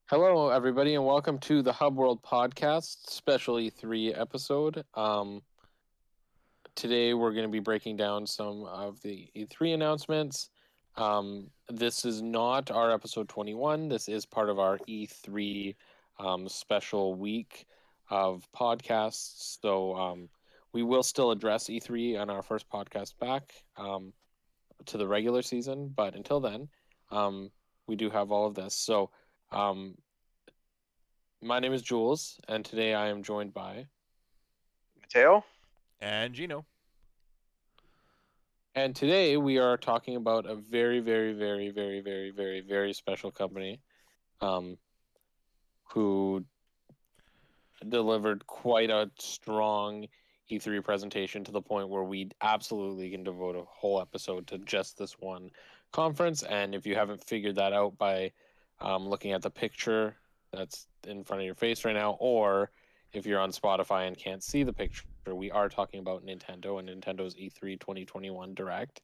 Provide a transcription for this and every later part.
Hello, everybody, and welcome to the Hub World Podcast, special E3 episode. Today, we're going to be breaking down some of the E3 announcements. This is not our episode 21. This is part of our E3 special week of podcasts. So, we will still address E3 on our first podcast back to the regular season. But until then, we do have all of this. So, um, my name is Jules, and today I am joined by. Matteo? And Gino. And today we are talking about a very, very, very, very, very, very, very special company, um, who delivered quite a strong E3 presentation to the point where we absolutely can devote a whole episode to just this one conference. And if you haven't figured that out by looking at the picture that's in front of your face right now, or if you're on Spotify and can't see the picture, we are talking about Nintendo and Nintendo's E3 2021 Direct.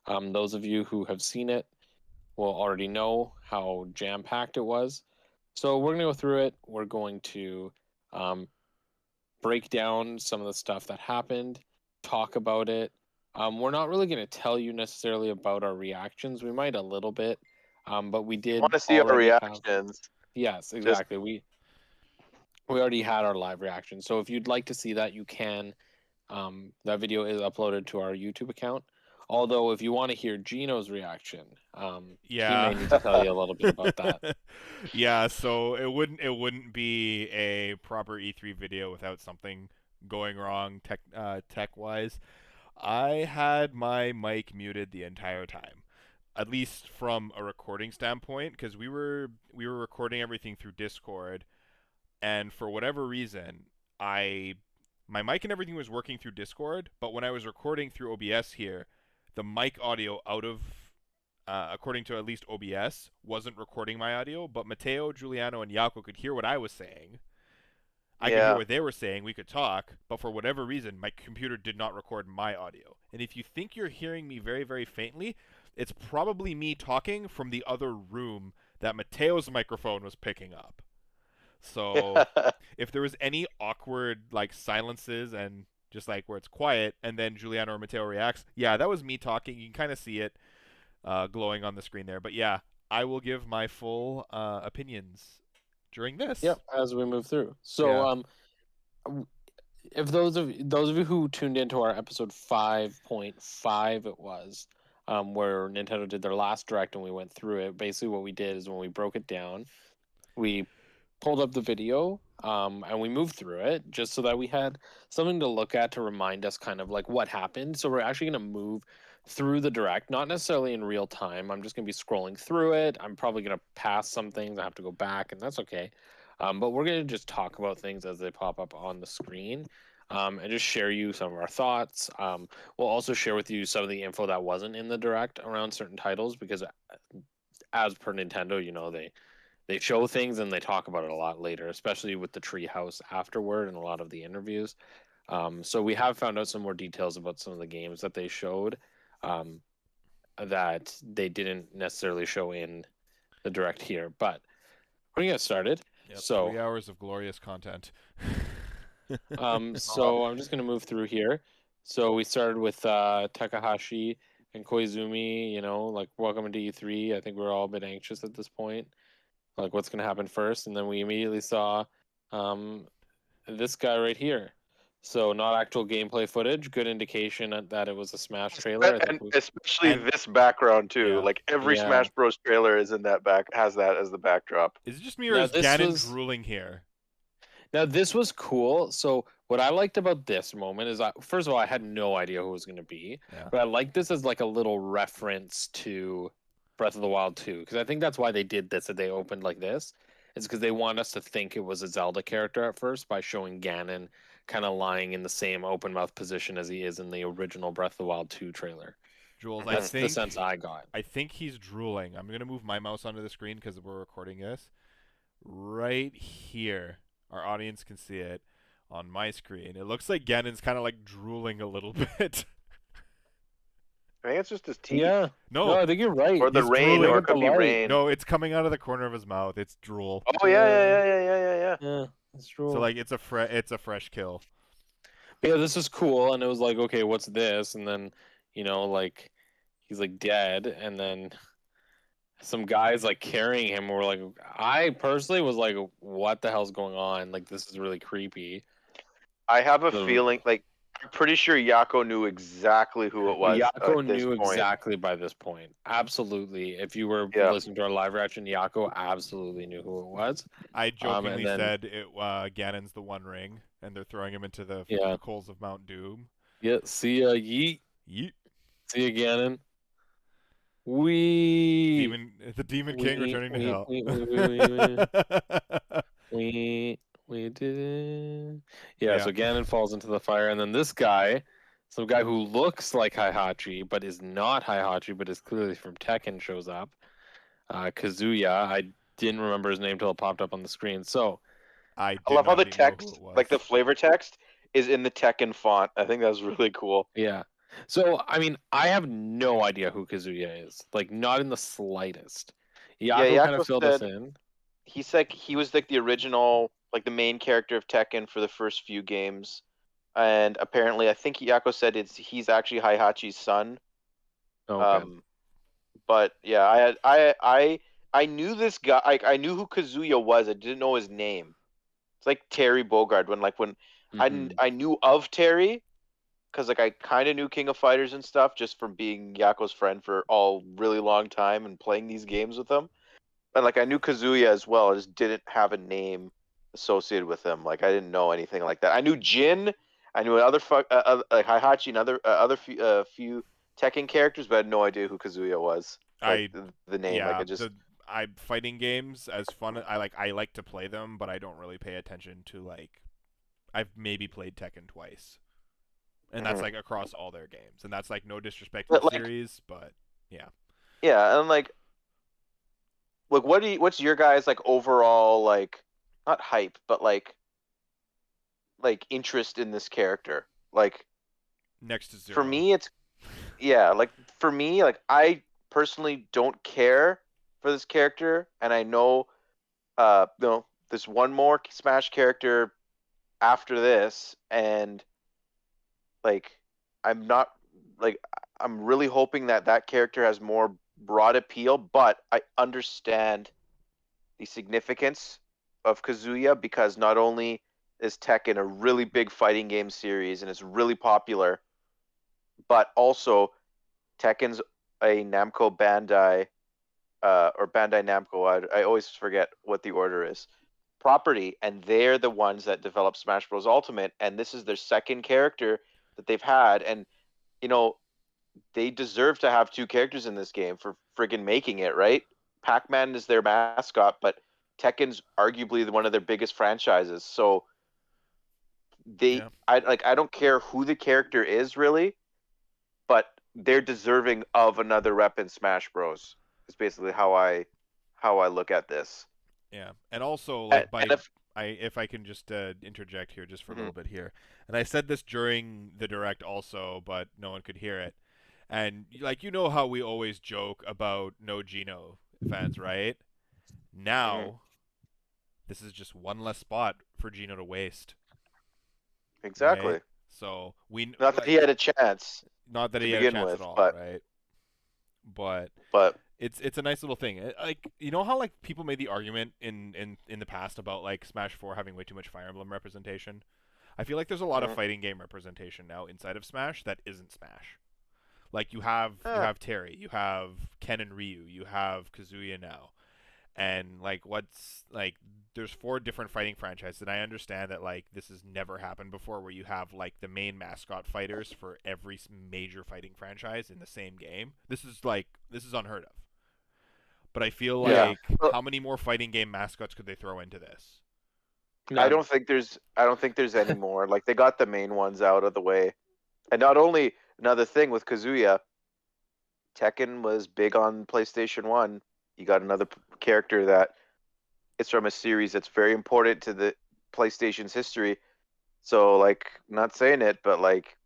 Those of you who have seen it will already know how jam-packed it was. So we're going to go through it. We're going to break down some of the stuff that happened, talk about it. We're not really going to tell you necessarily about our reactions. We might a little bit, but we You want did to see our already have. reactions? Yes, Just exactly. We already had our live reaction. So if you'd like to see that, you can. That video is uploaded to our YouTube account. Although, if you want to hear Gino's reaction, he may need to tell you a little bit about that. Yeah, so it wouldn't be a proper E3 video without something going wrong tech wise. I had my mic muted the entire time, at least from a recording standpoint, because we were recording everything through Discord, and for whatever reason, I my mic and everything was working through Discord, but when I was recording through OBS here, the mic audio out of according to at least OBS, wasn't recording my audio, but Matteo, Giuliano, and Yako could hear what I was saying. I could hear yeah. what they were saying. We could talk, but for whatever reason, my computer did not record my audio. And if you think you're hearing me very, very faintly, it's probably me talking from the other room that Mateo's microphone was picking up. So if there was any awkward like silences and just like where it's quiet, and then Giuliano or Matteo reacts, yeah, that was me talking. You can kind of see it glowing on the screen there. But yeah, I will give my full opinions during this. Yep, as we move through. So, Yeah. if those of you who tuned into our episode 5.5, it was where Nintendo did their last direct and we went through it. Basically, what we did is when we broke it down, we pulled up the video and we moved through it just so that we had something to look at to remind us kind of like what happened. So we're actually going to move through the direct, not necessarily in real time. I'm just going to be scrolling through it. I'm probably going to pass some things. I have to go back, and that's okay. But we're going to just talk about things as they pop up on the screen. And just share you some of our thoughts. We'll also share with you some of the info that wasn't in the direct around certain titles because, as per Nintendo, they show things and they talk about it a lot later, especially with the treehouse afterward and a lot of the interviews. So we have found out some more details about some of the games that they showed that they didn't necessarily show in the direct here. But we're gonna get started. Yep. So, 3 hours of glorious content. so I'm just gonna move through here. So we started with Takahashi and Koizumi. Like welcome to E3. I think we're all a bit anxious at this point, like what's going to happen first, and then we immediately saw this guy right here. So not actual gameplay footage, good indication that it was a Smash trailer. I think And especially And this background too. yeah, Like every yeah. Smash Bros. Trailer is in that has that as the backdrop. is it just me or Now is this Ganon was drooling here? now this was cool. So what I liked about this moment is, first of all, I had no idea who it was going to be, Yeah. but I like this as like a little reference to Breath of the Wild 2, because I think that's why they did this. That they opened like this. It's because they want us to think it was a Zelda character at first by showing Ganon kind of lying in the same open mouth position as he is in the original Breath of the Wild 2 trailer. Jules, I That's the sense think I got. I think he's drooling. I'm gonna move my mouse onto the screen because we're recording this. Right here, our audience can see it on my screen. It looks like Ganon's kind of like drooling a little bit. I think it's just his teeth. Yeah. No, No, I think you're right. Or the he's rain, drooling. or Look it at the could be light. rain. no, it's coming out of the corner of his mouth. It's drool. Oh yeah. Yeah, it's true. So like it's a fresh kill. Yeah, this is cool. And it was like, okay, what's this? And then, like he's like dead, and then some guys like carrying him were like, I personally was like, what the hell's going on? Like, this is really creepy. I have a The feeling, like, I'm pretty sure Yako knew exactly who it was Yako at this knew point. exactly by this point. Absolutely. If you were Yeah. listening to our live reaction, Yako absolutely knew who it was. I jokingly and then- said it. Ganon's the One Ring, and they're throwing him into the Yeah. coals of Mount Doom. Yeah, see ya, yeet. Yeet. See ya, Ganon. The Demon King returning to hell. We did it. Yeah, Yeah. so Ganon falls into the fire, and then this guy, some guy who looks like Heihachi, but is not Heihachi, but is clearly from Tekken, shows up. Kazuya. I didn't remember his name till it popped up on the screen. So I love how the even know who text, it was. like the flavor text, is in the Tekken font. I think that's really cool. yeah. So I mean, I have no idea who Kazuya is. Like, not in the slightest. Yako kind Yako of filled us said- in. He's like, he was like the original, like the main character of Tekken for the first few games, and apparently, I think Yako said he's actually Heihachi's son. Okay. But yeah, I knew this guy. I knew who Kazuya was. I didn't know his name. It's like Terry Bogard when Mhm. I knew of Terry because like I kind of knew King of Fighters and stuff just from being Yako's friend for a really long time and playing these games with him. And like I knew Kazuya as well. I just didn't have a name associated with him. Like I didn't know anything like that. I knew Jin. I knew like Heihachi and other few Tekken characters, but I had no idea who Kazuya was. Like the name. Yeah, like it just. fighting games as fun. I like to play them, but I don't really pay attention to like. I've maybe played Tekken twice, and that's like across all their games, and that's like no disrespect to But, the like- series, but yeah. Yeah, and like what's your guys like overall like not hype, but like interest in this character? Like Next to zero. for me it's like for me, like I personally don't care for this character, and I know there's one more Smash character after this, and like I'm not like I'm really hoping that character has more broad appeal, but I understand the significance of Kazuya because not only is Tekken a really big fighting game series and it's really popular, but also Tekken's a Namco Bandai or Bandai Namco. I always forget what the order is. Property, and they're the ones that develop Smash Bros. Ultimate, and this is their second character that they've had, and they deserve to have two characters in this game for friggin' making it, right? Pac-Man is their mascot, but Tekken's arguably one of their biggest franchises. So I don't care who the character is really, but they're deserving of another rep in Smash Bros. Is basically how I look at this. Yeah, and also like if I can just interject here just for a Mhm. little bit here, and I said this during the direct also, but no one could hear it. And like how we always joke about no Gino fans, right? Now, this is just one less spot for Gino to waste. Exactly. Right? So Not that he had a chance. Not that to he had a begin chance with, at all, but- right? But But it's a nice little thing. Like how like people made the argument in the past about like Smash 4 having way too much Fire Emblem representation. I feel like there's a lot of fighting game representation now inside of Smash that isn't Smash. Like you have Terry, you have Ken and Ryu, you have Kazuya now. And like there's 4 different fighting franchises, and I understand that like this has never happened before where you have like the main mascot fighters for every major fighting franchise in the same game. This is unheard of. But I feel like how many more fighting game mascots could they throw into this? I don't think there's any more. Like they got the main ones out of the way. And not only another thing with Kazuya, Tekken was big on PlayStation 1. You got another character that is from a series that's very important to the PlayStation's history. So like not saying it, but like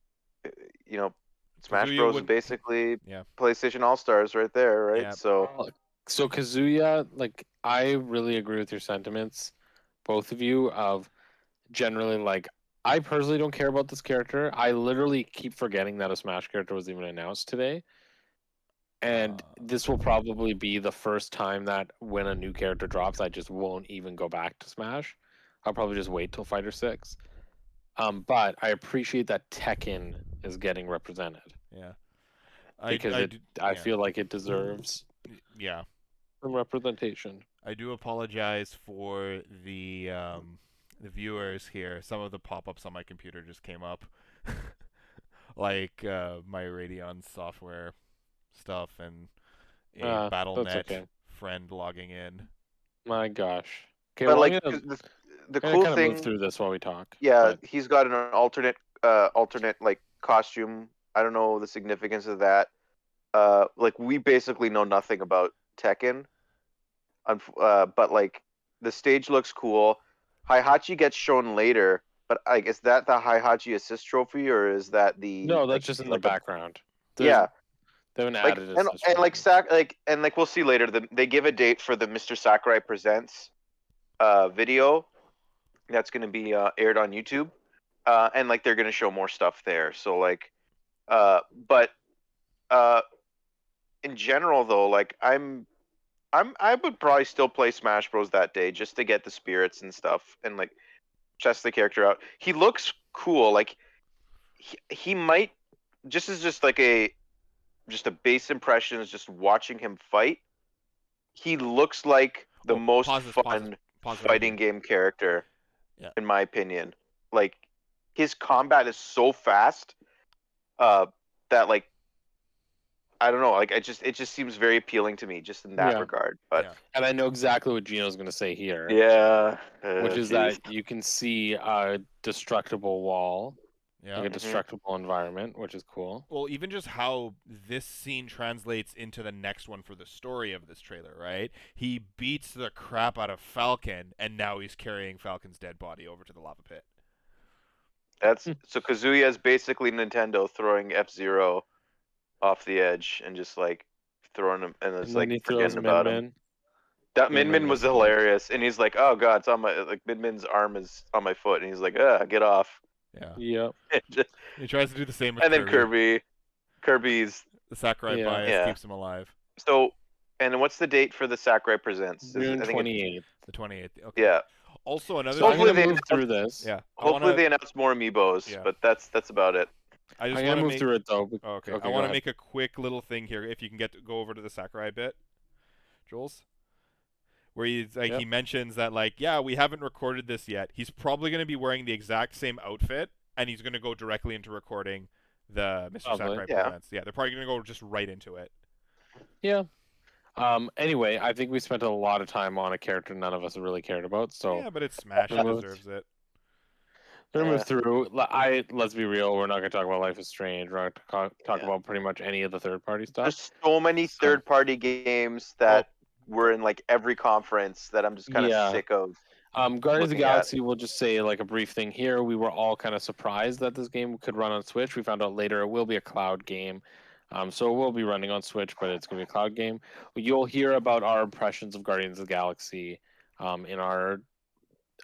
Smash Kazuya Bros is would. basically Yeah. PlayStation All Stars right there, right? Yeah. So So Kazuya, like, I really agree with your sentiments, both of you, of generally, like, I personally don't care about this character. I literally keep forgetting that a Smash character was even announced today. And this will probably be the first time that when a new character drops, I just won't even go back to Smash. I'll probably just wait till Fighter 6. But I appreciate that Tekken is getting represented Yeah. because I do. I Yeah. feel like it deserves Yeah. some representation. I do apologize for the viewers here. Some of the pop-ups on my computer just came up, like my Radeon software stuff and a That's BattleNet okay. friend logging in. My gosh. Okay, but well, like the I'm gonna cool kind of move thing, through this while we talk. yeah, But he's got an alternate like costume. I don't know the significance of that. Like we basically know nothing about Tekken, but like the stage looks cool. Heihachi gets shown later, but like is that the Heihachi assist trophy or is that the no, like that's just in the like a background. yeah They haven't like added a and like we'll see later. They give a date for the Mr. Sakurai Presents video that's going to be aired on YouTube, and like they're going to show more stuff there. So like, but uh, in general though, like I would probably still play Smash Bros that day just to get the spirits and stuff and like test the character out. He looks cool. Like he might just like a base impression is just watching him fight. He looks like the Oh, most pause this. Pause this. fun Pause right fighting here. game character, Yeah. in my opinion. Like his combat is so fast, that like I don't know, like it just seems very appealing to me just in that Yeah. regard. But Yeah. And I know exactly what Gino's going to say here, yeah, which is jeez. that you can see a destructible wall, like Yeah. a destructible environment, which is cool. Well, even just how this scene translates into the next one for the story of this trailer, right? He beats the crap out of Falcon, and now he's carrying Falcon's dead body over to the lava pit. That's so Kazuya is basically Nintendo throwing F-Zero off the edge and just like throwing him and it's And then like he throws forgetting Min about him. Min. That Min Min Min Min was is cool. hilarious, and he's like, "Oh God, it's on my like Min Min's arm is on my foot," and he's like, get off." Yeah. Yep. He tries to do the same with And then Kirby. Kirby's The Sakurai Yeah. bias Yeah. keeps him alive. so. And what's the date for the Sakurai Presents? June I think it's 28th. The 28th. Okay. yeah. Also, another So I'm thing. Hopefully going to they move through this. Yeah. hopefully they announce more amiibos, Yeah. but that's about it. I I'm just going want to to move make. through it, though. Okay. Okay, I go want to ahead. make a quick little thing here. If you can go over to the Sakurai bit, Jules, where he's like Yep. he mentions that like yeah we haven't recorded this yet. He's probably going to be wearing the exact same outfit, and he's going to go directly into recording the Mr. Probably. Sakurai Yeah. Presents. Yeah, they're probably going to go just right into it. Yeah. Anyway, I think we spent a lot of time on a character none of us really cared about, so Yeah, but it's Smash. It Removed. deserves it. we're gonna Yeah. move through. Let's be real. We're not gonna talk about Life is Strange. We're not gonna talk Yeah. about pretty much any of the third-party stuff. There's so many So- third-party games that were in like every conference that I'm just kind of Yeah. sick of. Guardians of the looking Galaxy, we'll just say like a brief thing here. We were all kind of surprised that this game could run on Switch. We found out later it will be a cloud game. So it will be running on Switch, but it's going to be a cloud game. You'll hear about our impressions of Guardians of the Galaxy in our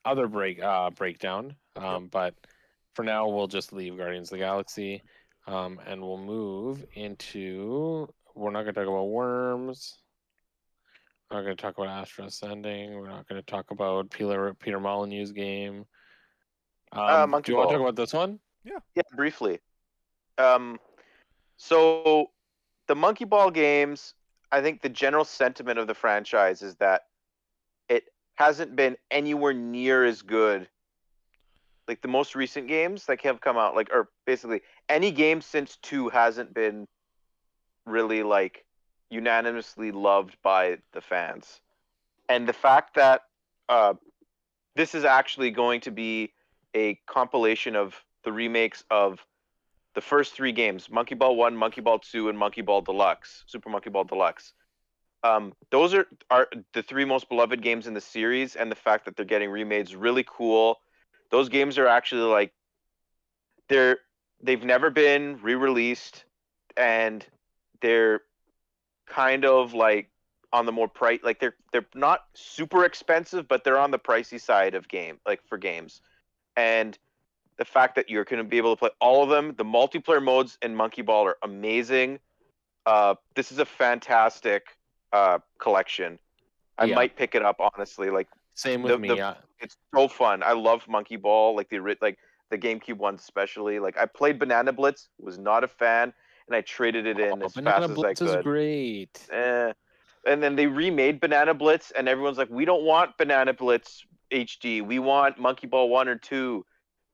other breakdown. But for now, we'll just leave Guardians of the Galaxy and we'll move into. We're not going to talk about Worms. We're not going to talk about Astro Ascending. We're not going to talk about Peter Molyneux's game. Monkey Do you want to Ball. talk about this one? Yeah, briefly. So the Monkey Ball games, I think the general sentiment of the franchise is that it hasn't been anywhere near as good. Like the most recent games that have come out, like, or basically any game since 2 hasn't been really like unanimously loved by the fans. And the fact that this is actually going to be a compilation of the remakes of the first 3 games, Monkey Ball 1, Monkey Ball 2, and Monkey Ball Deluxe, Super Monkey Ball Deluxe. Those are the 3 most beloved games in the series, and the fact that they're getting remade is really cool. Those games are actually like they've never been re-released. and they're kind of like on the more price, like they're not super expensive, but they're on the pricey side of for games. And the fact that you're going to be able to play all of them, the multiplayer modes in Monkey Ball are amazing. This is a fantastic collection. I might pick it up, honestly. Like same with me. it's so fun. I love Monkey Ball, like the GameCube ones especially. Like I played Banana Blitz, was not a fan, and I traded it in as Banana fast as I Blitz is could. great. And then they remade Banana Blitz, and everyone's like, "We don't want Banana Blitz HD. We want Monkey Ball 1 or 2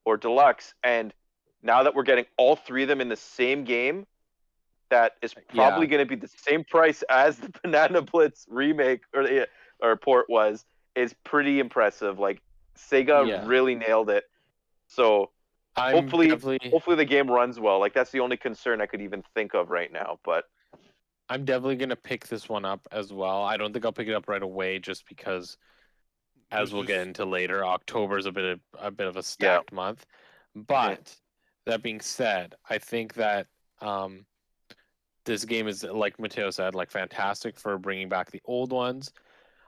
or Deluxe." And now that we're getting all three of them in the same game, that is probably going to be the same price as the Banana Blitz remake or port was, is pretty impressive. Like Sega really nailed it. So hopefully the game runs well. Like that's the only concern I could even think of right now. But I'm definitely gonna pick this one up as well. I don't think I'll pick it up right away, just because, as we'll get into later, October is a bit of a stacked month. But that being said, I think that this game is, like Matteo said, like fantastic for bringing back the old ones.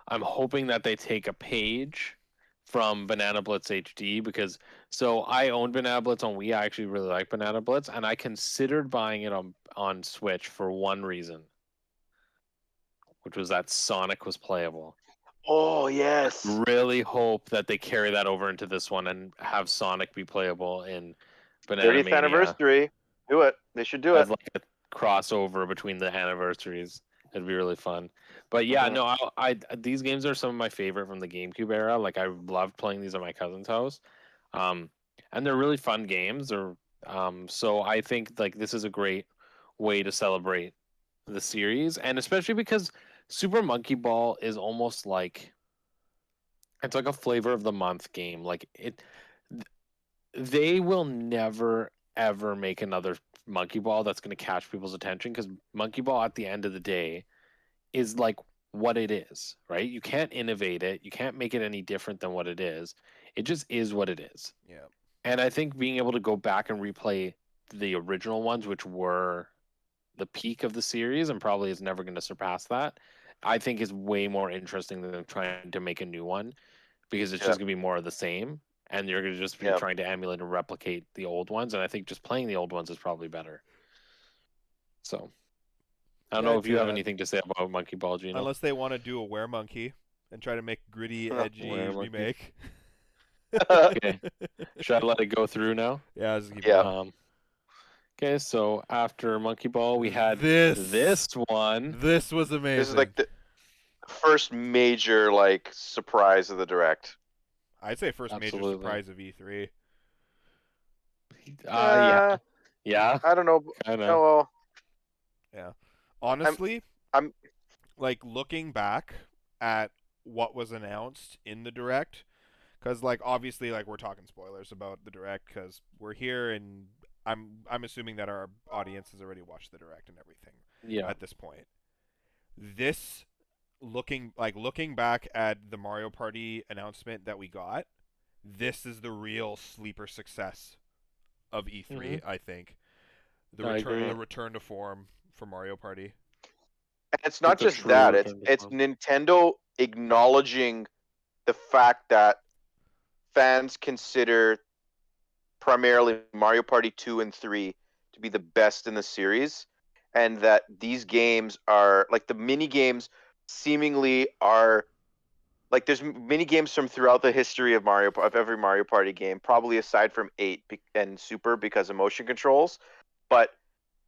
I'm hoping that they take a page from Banana Blitz HD, because I own Banana Blitz on Wii. I actually really like Banana Blitz, and I considered buying it on Switch for one reason, which was that Sonic was playable. Oh yes. Really hope that they carry that over into this one and have Sonic be playable in Banana 30th Mania. anniversary. Do it. They should do it. As like a crossover between the anniversaries. It'd be really fun. But yeah, no, these games are some of my favorite from the GameCube era. Like I loved playing these at my cousin's house. And they're really fun games. So I think like this is a great way to celebrate the series, and especially because Super Monkey Ball is almost like it's like a flavor of the month game. Like they will never ever make another Monkey Ball that's going to catch people's attention, because Monkey Ball at the end of the day is like what it is, right? You can't innovate it. You can't make it any different than what it is. It just is what it is. Yeah. And I think being able to go back and replay the original ones, which were the peak of the series and probably is never going to surpass that, I think is way more interesting than trying to make a new one, because it's just going to be more of the same, and you're going to just be trying to emulate and replicate the old ones. And I think just playing the old ones is probably better. So I don't know if you have anything to say about Monkey Ball, Gino. Unless they want to do a Weremonkey and try to make gritty, edgy remake. Okay. Should I let it go through now? Yeah, I'll just keep going. Okay, so after Monkey Ball, we had this one. This was amazing. This is like the first major like surprise of the Direct. I'd say first major surprise of E3. Yeah. I don't know. Well, yeah. Honestly, I'm like looking back at what was announced in the Direct, because like obviously like we're talking spoilers about the Direct because we're here, and I'm assuming that our audience has already watched the Direct and everything. Yeah. At this point, this looking back at the Mario Party announcement that we got, this is the real sleeper success of E3. I think the return to form for Mario Party. And it's not just that; it's Nintendo acknowledging the fact that fans consider primarily Mario Party 2 and 3 to be the best in the series, and that these games are like the mini games seemingly are like there's mini games from throughout the history of every Mario Party game, probably aside from 8 and Super because of motion controls, but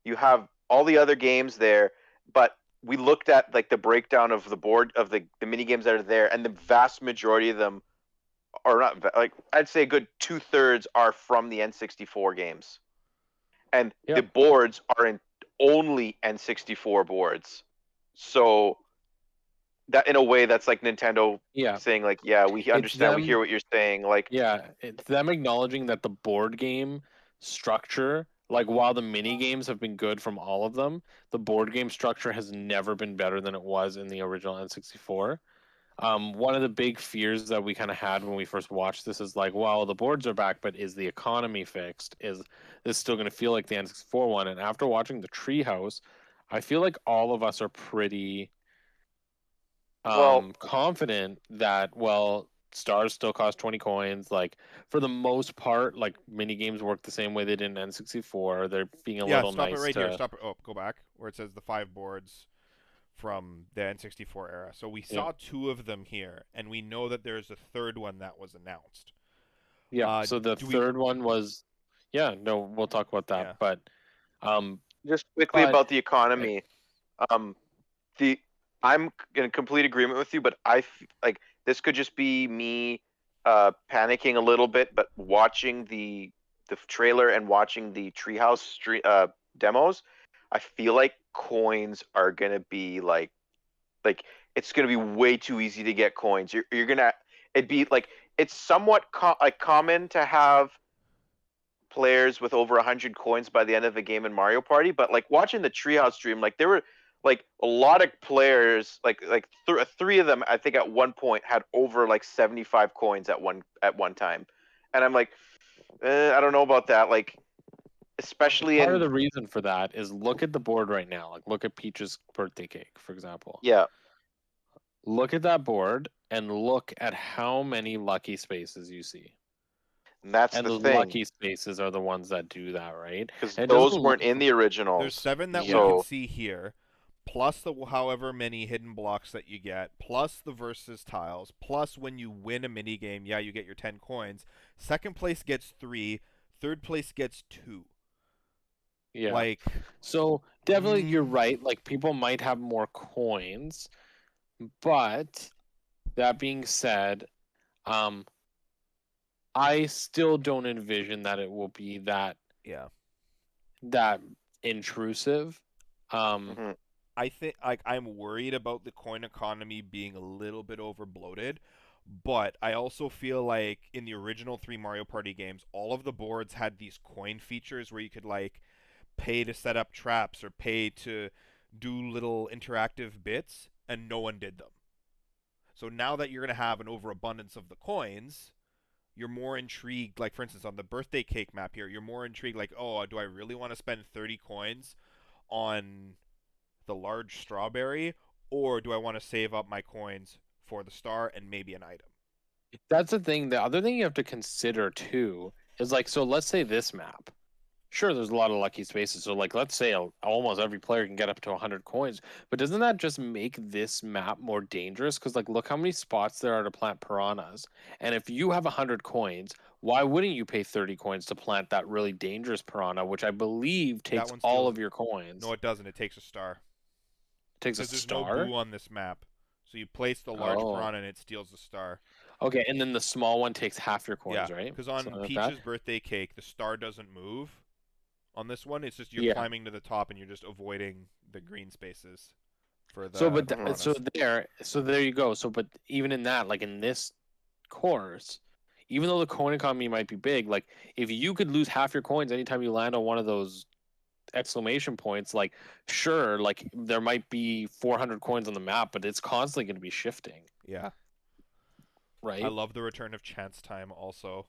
you have all the other games there. But we looked at like the breakdown of the board of the mini games that are there, and the vast majority of them are not, like I'd say a good 2/3 are from the N64 games, and the boards are only N64 boards. So that in a way that's like Nintendo saying like, yeah, we understand, we hear what you're saying. Like, it's them acknowledging that the board game structure, like while the mini games have been good from all of them, the board game structure has never been better than it was in the original N64. One of the big fears that we kind of had when we first watched this is like, well, the boards are back, but is the economy fixed? Is this still going to feel like the N64 one? And after watching the Treehouse, I feel like all of us are pretty Well, confident that, well, stars still cost 20 coins. Like, for the most part, like, mini games work the same way they did in N64. They're being a Yeah, little stop it nice right here. to, Stop it. Oh, go back where it says the 5 boards from the N64 era. So we yeah. saw 2 of them here, and we know that there's a third one that was announced. Yeah. So the Do we? third one was, yeah, no, we'll talk about that. Yeah. Um, just quickly but about the economy. Um, the I'm in complete agreement with you, but like this could just be me panicking a little bit. But watching the trailer and watching the Treehouse demos, I feel like coins are gonna be like it's gonna be way too easy to get coins. You're gonna it'd be like it's somewhat like common to have players with over 100 coins by the end of the game in Mario Party, but like watching the Treehouse stream, like there were like a lot of players, three of them, I think at one point had over like 75 coins at one time, and I'm like, I don't know about that. Like especially part of in the reason for that is look at the board right now. Like, look at Peach's birthday cake, for example. yeah, Look at that board and look at how many lucky spaces you see. and that's And the those thing lucky spaces are the ones that do that, right? because And it doesn't those weren't look, in the There's originals. 7 that we yeah. can So see here, plus the however many hidden blocks that you get, plus the versus tiles, plus when you win a mini game, yeah, you get your 10 coins. Second place gets 3, third place gets 2. Yeah. Like, So definitely you're mm, right. Like, people might have more coins, but that being said, um, I still don't envision that it will be yeah. that intrusive. Um, mhm. I think like I'm worried about the coin economy being a little bit over bloated, but I also feel like in the original 3 Mario Party games, all of the boards had these coin features where you could like pay to set up traps or pay to do little interactive bits, and no one did them. So now that you're going to have an overabundance of the coins, you're more intrigued. Like, for instance, on the birthday cake map here, you're more intrigued, like, oh, do I really want to spend 30 coins on the large strawberry, or do I want to save up my coins for the star and maybe an item? that's the thing. The other thing you have to consider too is like, so let's say this map. Sure, there's a lot of lucky spaces. So, like, let's say almost every player can get up to 100 coins. But doesn't that just make this map more dangerous? Because, like, look how many spots there are to plant piranhas. And if you have 100 coins, why wouldn't you pay 30 coins to plant that really dangerous piranha, which I believe That takes one all steals. of your coins? No, it doesn't. It takes a star. It takes a Because there's no star? boo on this map. So you place the large Oh. piranha and it steals the star. Okay, and then the small one takes half your Yeah, coins, right? because on Something like that? Peach's birthday cake, the star doesn't move. On this one, it's just you're Yeah. climbing to the top and you're just avoiding the green spaces for So, the so piranhas. there you go. So, but even in that, like in this course, even though the coin economy might be big, like if you could lose half your coins anytime you land on one of those exclamation points, like sure, like there might be 400 coins on the map, but it's constantly going to be shifting, Yeah. I right? love the return of chance time also.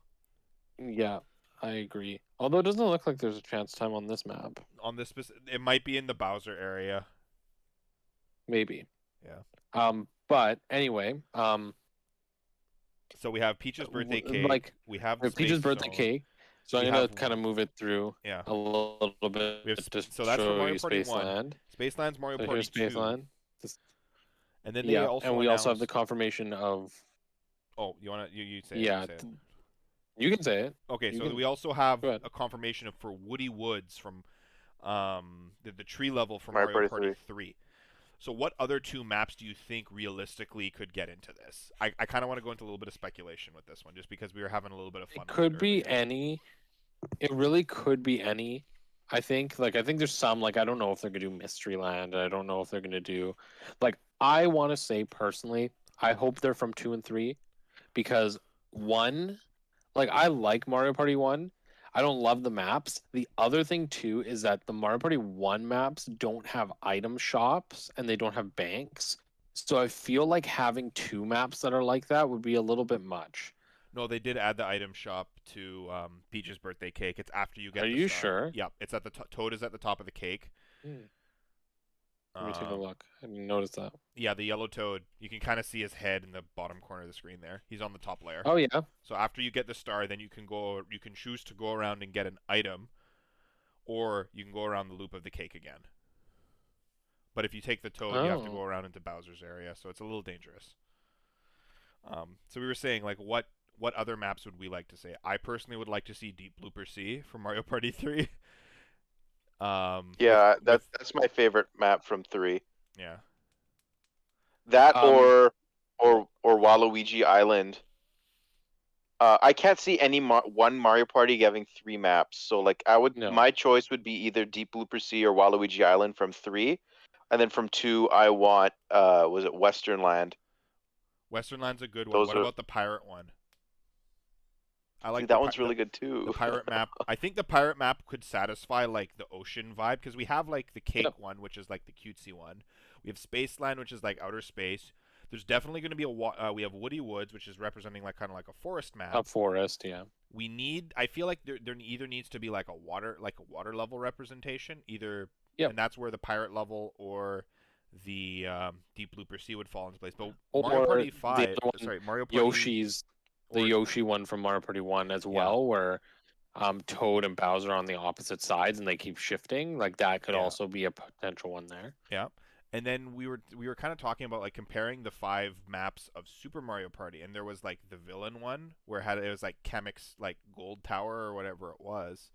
Yeah, I agree. Although it doesn't look like there's a chance time on this map. On this, it might be in the Bowser area. Maybe. Yeah. But anyway, So we have Peach's birthday cake. like We have the Peach's space birthday zone. cake. So We I'm gonna have kind of move it through yeah. a little bit We have to so that's for show Mario you Party 1. Spaceland. Spaceland's Mario So Party here's 2. Spaceland. And then they Yeah, also and we also have the announced. confirmation of. Oh, you wanna you say it? Yeah, You say it. you can say it. Okay, You so can we also have go ahead. a confirmation of for Woody Woods from the tree level from Mario Mario Party Party 3. So what other 2 maps do you think realistically could get into this? I kind of want to go into a little bit of speculation with this one, just because we were having a little bit of fun It with it could be earlier. any. It really could be any. I think there's some, like, I don't know if they're gonna do Mystery Land. I don't know if they're gonna do, like, I want to say personally, I hope they're from 2 and 3 because one, like, I like Mario Party 1. I don't love the maps. The other thing too is that the Mario Party 1 maps don't have item shops and they don't have banks. So I feel like having 2 maps that are like that would be a little bit much. No, they did add the item shop to Peach's birthday cake. It's after you Are get the you star. sure? Yep, it's at the Toad is at the top of the cake. Hmm. Let me take a Um, look. I didn't notice that. yeah, the yellow Toad. You can kind of see his head in the bottom corner of the screen there. He's on the top layer. Oh yeah. So after you get the star, then you can go. You can choose to go around and get an item, or you can go around the loop of the cake again. But if you take the Toad, you have to go Oh. around into Bowser's area, so it's a little dangerous. So we were saying like what other maps would we like to see? I personally would like to see Deep Blooper Sea from Mario Party 3. Yeah, With that's my favorite map from 3. yeah. That Um. or Waluigi Island. I can't see any one Mario Party having 3 maps. So like No. my choice would be either Deep Blooper Sea or Waluigi Island from 3. And then from 2 I want was it Western Land? Western Land's a good one. Those What are about the pirate one? I See, like that one's really good too. the pirate map. I think the pirate map could satisfy like the ocean vibe because we have like the cake Yep. one, which is like the cutesy one. We have Spaceland, which is like outer space. There's definitely going to be we have Woody Woods, which is representing like kind of like a forest map. A forest, yeah. We need. I feel like there either needs to be like a water level representation, either, Yep. and that's where the pirate level or the Deep Blooper Sea would fall into place. But Or Mario Party the 5, other one, sorry, Mario Party Yoshi's the or Yoshi one from Mario Party 1 as well, where Toad and Bowser are on the opposite sides and they keep shifting. Like that could Yeah. also be a potential one there. Yeah. And then we were kind of talking about like comparing the 5 maps of Super Mario Party, and there was like the villain one where it was like Kamek's like Gold Tower or whatever it was.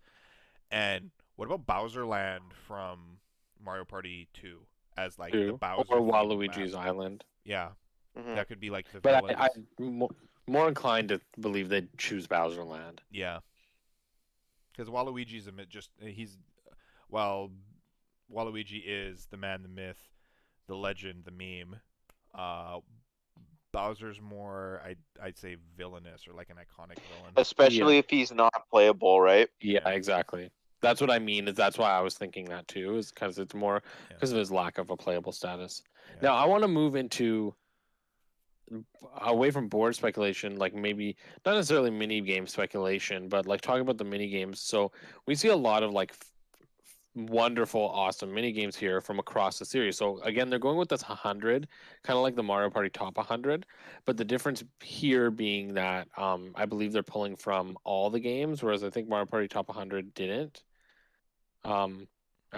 And what about Bowser Land from Mario Party 2 as like the Too. Bowser Or themed Waluigi's map? Island. Yeah, Mhm. that could be like the But villains. I'm more inclined to believe they'd choose Bowser Land. Yeah, because Waluigi's well, Waluigi is the man, the myth, the legend, the meme. Uh, Bowser's more, I'd say, villainous or like an iconic villain. Especially if he's not playable, right? Yeah, exactly. That's what I mean. Is that's why I was thinking that too. Is because it's more because of his lack of a playable status. Yeah. Now I want to move into away from board speculation, like maybe not necessarily mini game speculation, but like talking about the mini games. So we see a lot of like wonderful, awesome mini games here from across the series. So again, they're going with this 100, kind of like the Mario Party Top 100, but the difference here being that I believe they're pulling from all the games, whereas I think Mario Party Top 100 didn't. I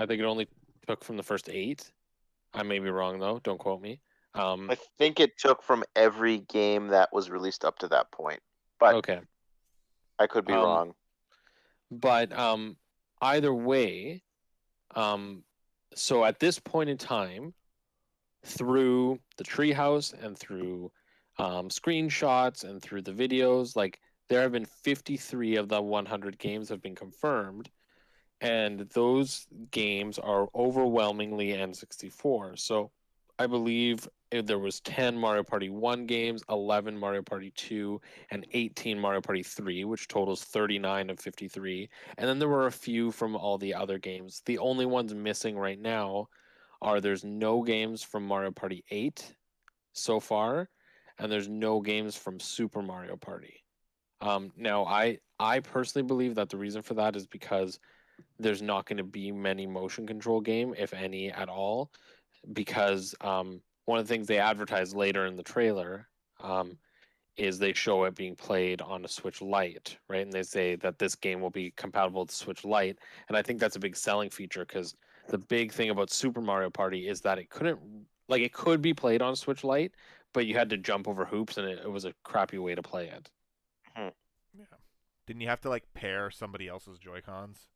think it only took from the first 8. I may be wrong though. Don't quote me. I think it took from every game that was released up to that point. But Okay. I could be wrong. But either way, so at this point in time, through the treehouse and through screenshots and through the videos, like there have been 53 of the 100 games have been confirmed, and those games are overwhelmingly N64. So I believe there was 10 Mario Party 1 games, 11 Mario Party 2, and 18 Mario Party 3, which totals 39 of 53. And then there were a few from all the other games. The only ones missing right now are there's no games from Mario Party 8 so far, and there's no games from Super Mario Party. Now, I personally believe that the reason for that is because there's not going to be many motion control game, if any at all, because one of the things they advertise later in the trailer is they show it being played on a Switch Lite, right? And they say that this game will be compatible with Switch Lite, and I think that's a big selling feature because the big thing about Super Mario Party is that it couldn't, like, it could be played on Switch Lite, but you had to jump over hoops, and it was a crappy way to play it. Yeah. Didn't you have to like pair somebody else's Joy-Cons?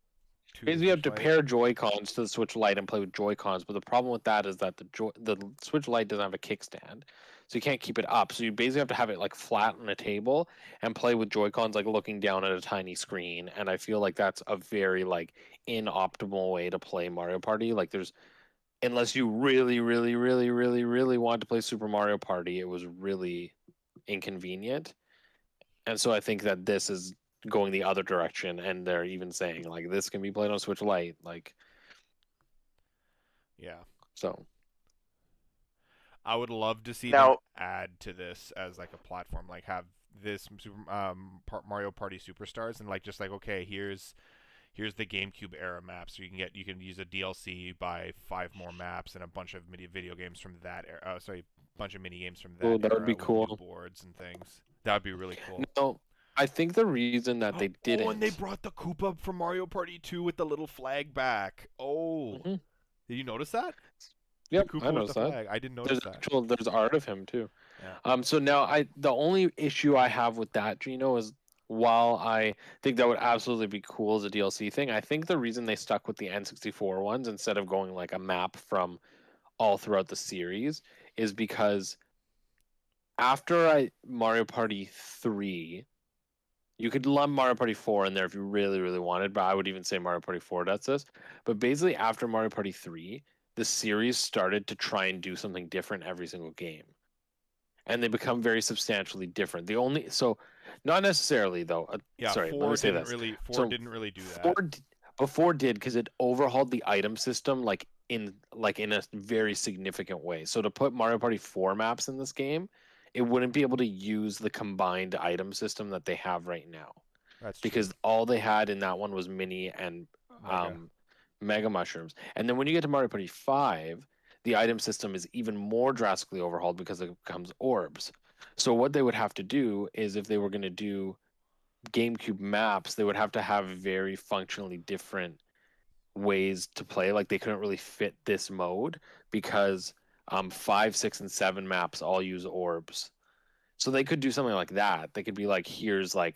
Basically, you have to pair Joy-Cons to the Switch Lite and play with Joy-Cons, but the problem with that is that the Switch Lite doesn't have a kickstand, so you can't keep it up. So you basically have to have it like flat on a table and play with Joy-Cons like looking down at a tiny screen. And I feel like that's a very like inoptimal way to play Mario Party. Like there's unless you really, really, really, really, really want to play Super Mario Party, it was really inconvenient. And so I think that this is going the other direction, and they're even saying like this can be played on Switch Lite, like yeah. so. I would love to see them Now, add to this as like a platform, like have this Mario Party Superstars, and like just like okay, here's the GameCube era maps. So you can use a DLC, buy 5 more maps and a bunch of video games from that era. Sorry, a bunch of mini games from Oh, that that would era be with new cool. boards and things. That would be really cool. No, I think the reason that they Oh, and they didn't. brought the Koopa from Mario Party 2 with the little flag back. Oh, Mhm. did you notice that? The Yep, I Koopa with the noticed that. flag. I didn't notice that. There's art of him too. Yeah. So now the only issue I have with that, Gino, is while I think that would absolutely be cool as a DLC thing, I think the reason they stuck with the N64 ones instead of going like a map from all throughout the series is because after Mario Party 3, you could lump Mario Party 4 in there if you really, really wanted, but I would even say Mario Party 4 does this. But basically, after Mario Party 3, the series started to try and do something different every single game. And they become very substantially different. Not necessarily though. Yeah, Sorry, let me say this. Four So didn't really do four that. before did because it overhauled the item system in a very significant way. So to put Mario Party 4 maps in this game, it wouldn't be able to use the combined item system that they have right now That's true. because all they had in that one was mini and Mega. mega mushrooms. And then when you get to Mario Party 5, the item system is even more drastically overhauled because it becomes orbs. So what they would have to do is if they were going to do GameCube maps, they would have to have very functionally different ways to play. Like they couldn't really fit this mode because 5, 6, and 7 maps all use orbs. So they could do something like that. They could be like, here's a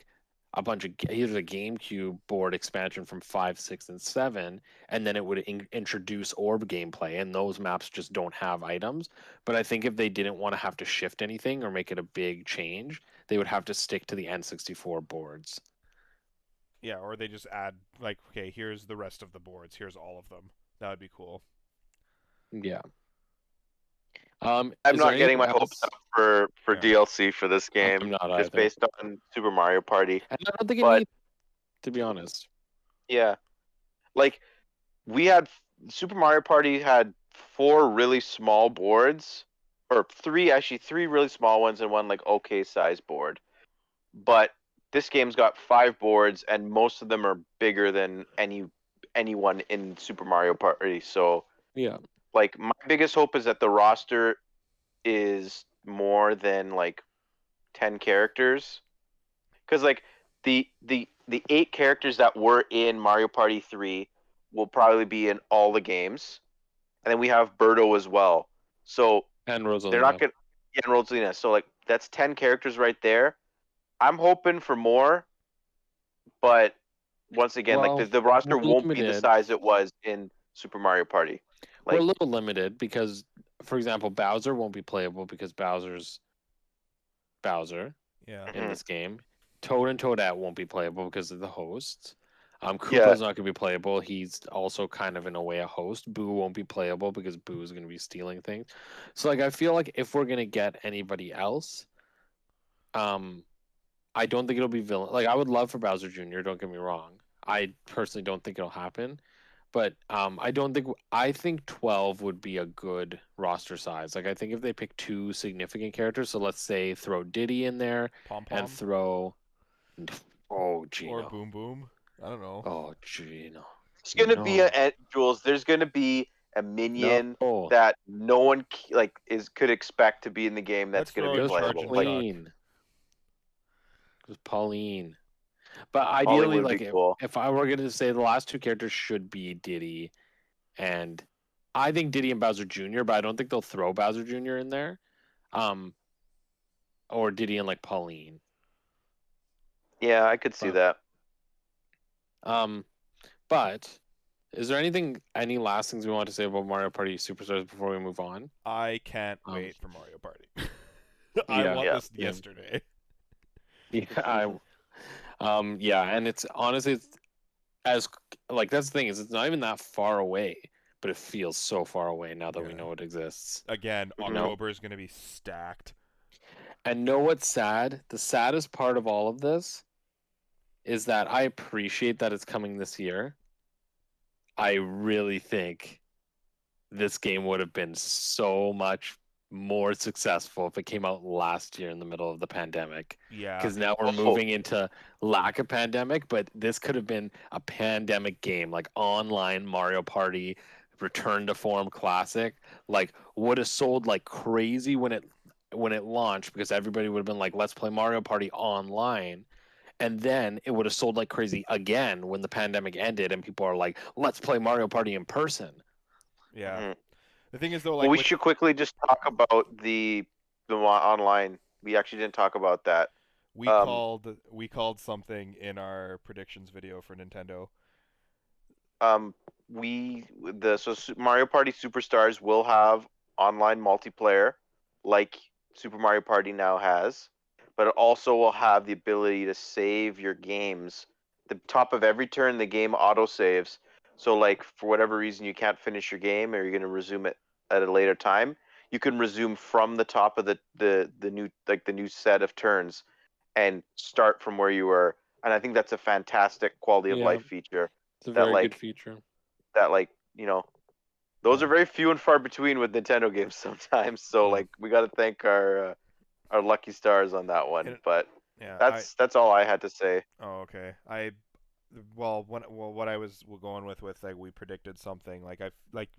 GameCube board expansion from 5, 6, and 7, and then it would introduce orb gameplay, and those maps just don't have items. But I think if they didn't want to have to shift anything or make it a big change, they would have to stick to the N64 boards. Yeah, or they just add like, okay, here's the rest of the boards. Here's all of them. That would be cool. Yeah. I'm Is there not getting anything my hopes else? up for Yeah. DLC for this I'm game not just either. based on Super Mario Party. And I don't think it But needs, to be honest. yeah, like we had Super Mario Party had 4 really small boards, or three really small ones and one like okay size board. But this game's got 5 boards and most of them are bigger than anyone in Super Mario Party. So Yeah. like my biggest hope is that the roster is more than like 10 characters, because like the 8 characters that were in Mario Party 3 will probably be in all the games, and then we have Birdo as well. So And they're not Rosalina. gonna yeah, and Rosalina. So like that's 10 characters right there. I'm hoping for more, but once again, like Well, the roster we're won't be the limited. size it was in Super Mario Party. We're a Like little limited because, for example, Bowser won't be playable because Bowser's Bowser Yeah. in mhm. this game. Toad and Toadette won't be playable because of the hosts. Yeah, Koopa's not going to be playable. He's also kind of in a way a host. Boo won't be playable because Boo is going to be stealing things. So like I feel like if we're going to get anybody else, um, I don't think it'll be villain. Like I would love for Bowser Jr. Don't get me wrong. I personally don't think it'll happen. But I think 12 would be a good roster size. Like I think if they pick 2 significant characters, so let's say throw Diddy in there Pom and Pom throw or Gino. Boom Boom. I don't know. Oh Gino. it's gonna be Gino. Jules. There's gonna be a No. minion that no one like could expect to be in the game that's Let's gonna throw be in playable. Like Pauline. It was Pauline. But Pauling ideally, would be like cool. if I were gonna say the last 2 characters should be Diddy and I think Diddy and Bowser Jr., but I don't think they'll throw Bowser Jr. in there. Um, or Diddy and like Pauline. Yeah, I could see But that. but is there any last things we want to say about Mario Party Superstars before we move on? I can't Um, wait for Mario Party. I Yeah. want Yeah. this yesterday. Yeah, yeah, and it's honestly as like that's the thing is it's not even that far away, but it feels so far away now that we Yeah. know it exists. Again, Mhm. October is going to be stacked. And know what's sad? The saddest part of all of this is that I appreciate that it's coming this year. I really think this game would have been so much more successful if it came out last year in the middle of the pandemic. Yeah. Because now we're moving into lack of pandemic, but this could have been a pandemic game, like online Mario Party, return to form classic. Like would have sold like crazy when it launched because everybody would have been like, let's play Mario Party online. And then it would have sold like crazy again when the pandemic ended and people are like, let's play Mario Party in person. Yeah. Mhm. The thing is though, like Well, we with should quickly just talk about online. We actually didn't talk about that. we Um, called something in our predictions video for Nintendo. um, Mario Party Superstars will have online multiplayer, like Super Mario Party now has, but it also will have the ability to save your games. The top of every turn, the game auto saves. So, like for whatever reason you can't finish your game, or you're going to resume it at a later time, you can resume from the top of the new set of turns and start from where you were. And I think that's a fantastic quality of Yeah, life feature it's a that very good like feature. that like you know those Yeah. are very few and far between with Nintendo games sometimes. So Mm. like we got to thank our lucky stars on that one. And But yeah, that's all I had to say. oh, okay. What I was going with like we predicted something like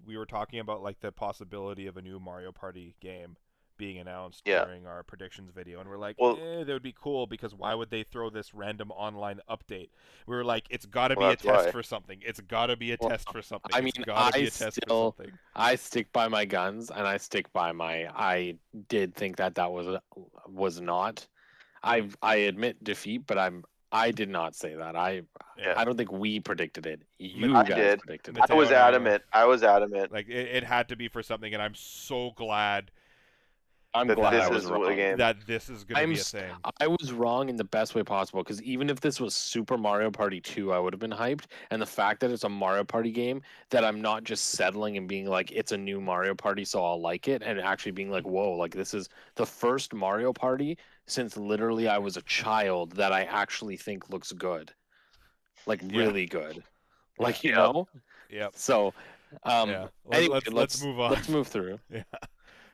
we were talking about like the possibility of a new Mario Party game being announced Yeah. during our predictions video, and we're like, Well, that would be cool because why would they throw this random online update? We were like, it's got to well be a that's test why. for something. It's got to be a Well, test for something. I It's mean, got to be a test for something. I stick by my guns, and I stick by my. I did think that was not. I admit defeat, but I did not say that. Yeah, Yeah, I don't think we predicted it. Ma- You I guys did. predicted it. I Mateo was and I were adamant. I was adamant like, it had to be for something, and I'm so glad I'm that glad I this was is the wrong. game. that this is gonna be a thing. I was wrong in the best way possible because even if this was Super Mario Party 2, I would have been hyped. And the fact that it's a Mario Party game, that I'm not just settling and being like, it's a new Mario Party, so I'll like it, and actually being like, whoa, like this is the first Mario Party since literally I was a child that I actually think looks good. Like Yeah, really good. yeah, Like, you Yep. know? yep, So yeah. anyway, Let's move on. let's move through. Yeah,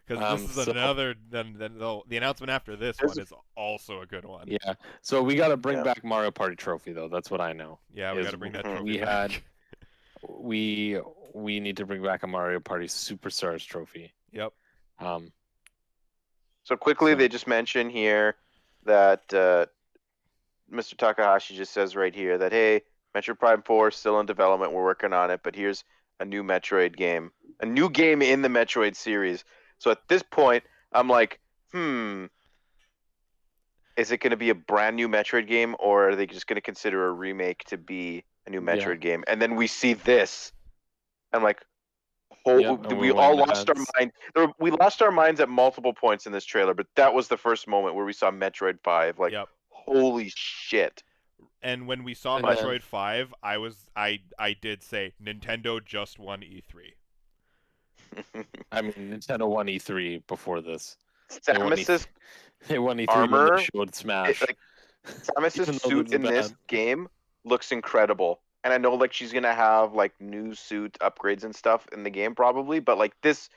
because this is So another. Then the announcement after this There's one a, is also a good one. yeah. So we gotta bring yeah. back Mario Party trophy though. That's what I know. Yeah, we got Is to bring that Mhm. trophy we had back. we we need to bring back a Mario Party Superstars trophy. Yep. Um, So quickly, so they just mention here that Mr. Takahashi just says right here that hey, Metroid Prime 4 is still in development. We're working on it, but here's a new Metroid game, a new game in the Metroid series. So at this point, I'm like, is it going to be a brand new Metroid game, or are they just going to consider a remake to be a new yeah, Metroid game? And then we see this. I'm like, yep, and we we went all lost our nuts. mind. We lost our minds at multiple points in this trailer, but that was the first moment where we saw Metroid 5. Like, Yep. holy shit. And when we saw And then Metroid 5, I did say Nintendo just won E3. I mean Nintendo won E3 before this. They won E3. Samus's They won E3 when they armor, showed Smash. like Samus's Even though suit that's in this bad. game looks incredible. And I know like she's gonna have like new suit upgrades and stuff in the game probably, but like this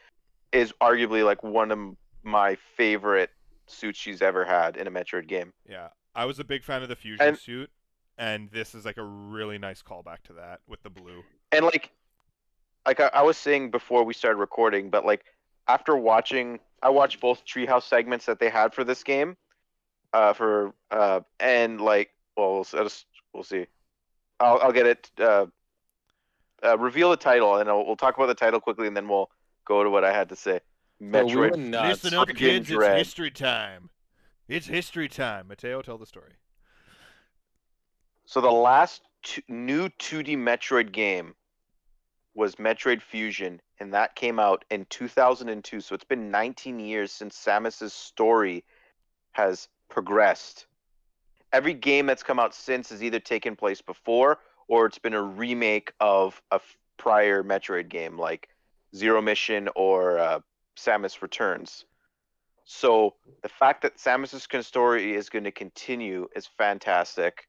is arguably like one of my favorite suits she's ever had in a Metroid game. Yeah, I was a big fan of the fusion And suit, and this is like a really nice callback to that with the blue. and like I was saying before we started recording, but like after watching, I watched both Treehouse segments that they had for this game, and like we'll see. I'll get it. Reveal the title, and we'll talk about the title quickly, and then we'll go to what I had to say. So we Metroid went nuts. Listen up, freaking kids! It's Dread. history time. It's history time. Mateo, tell the story. So the last new 2D Metroid game was Metroid Fusion, and that came out in 2002. So it's been 19 years since Samus's story has progressed. Every game that's come out since has either taken place before or it's been a remake of a prior Metroid game like Zero Mission or Samus Returns. So the fact that Samus's story is going to continue is fantastic.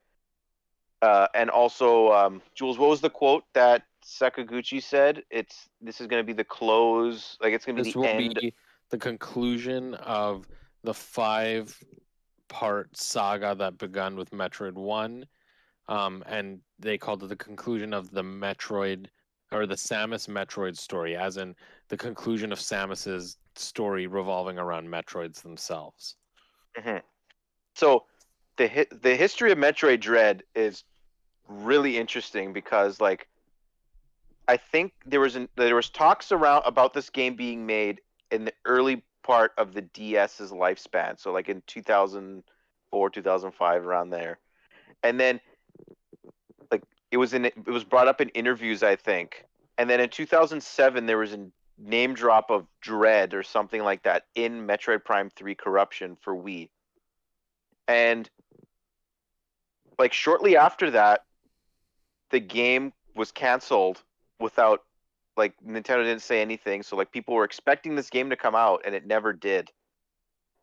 And also, Jules, what was the quote that Sakaguchi said? This is going to be the close, like it's going to be This the will end. be the conclusion of the 5-part saga that begun with Metroid 1. And they called it the conclusion of the Metroid, or the Samus Metroid story, as in the conclusion of Samus's story revolving around Metroids themselves. Mm-hmm. So the history of Metroid Dread is really interesting because like I think there was talks around about this game being made in the early part of the DS's lifespan, so like in 2004, 2005, around there. And then like it was brought up in interviews, I think. And then in 2007 there was a name drop of Dread or something like that in Metroid Prime 3 Corruption for Wii. And like shortly after that, the game was canceled without like Nintendo didn't say anything. So like people were expecting this game to come out and it never did.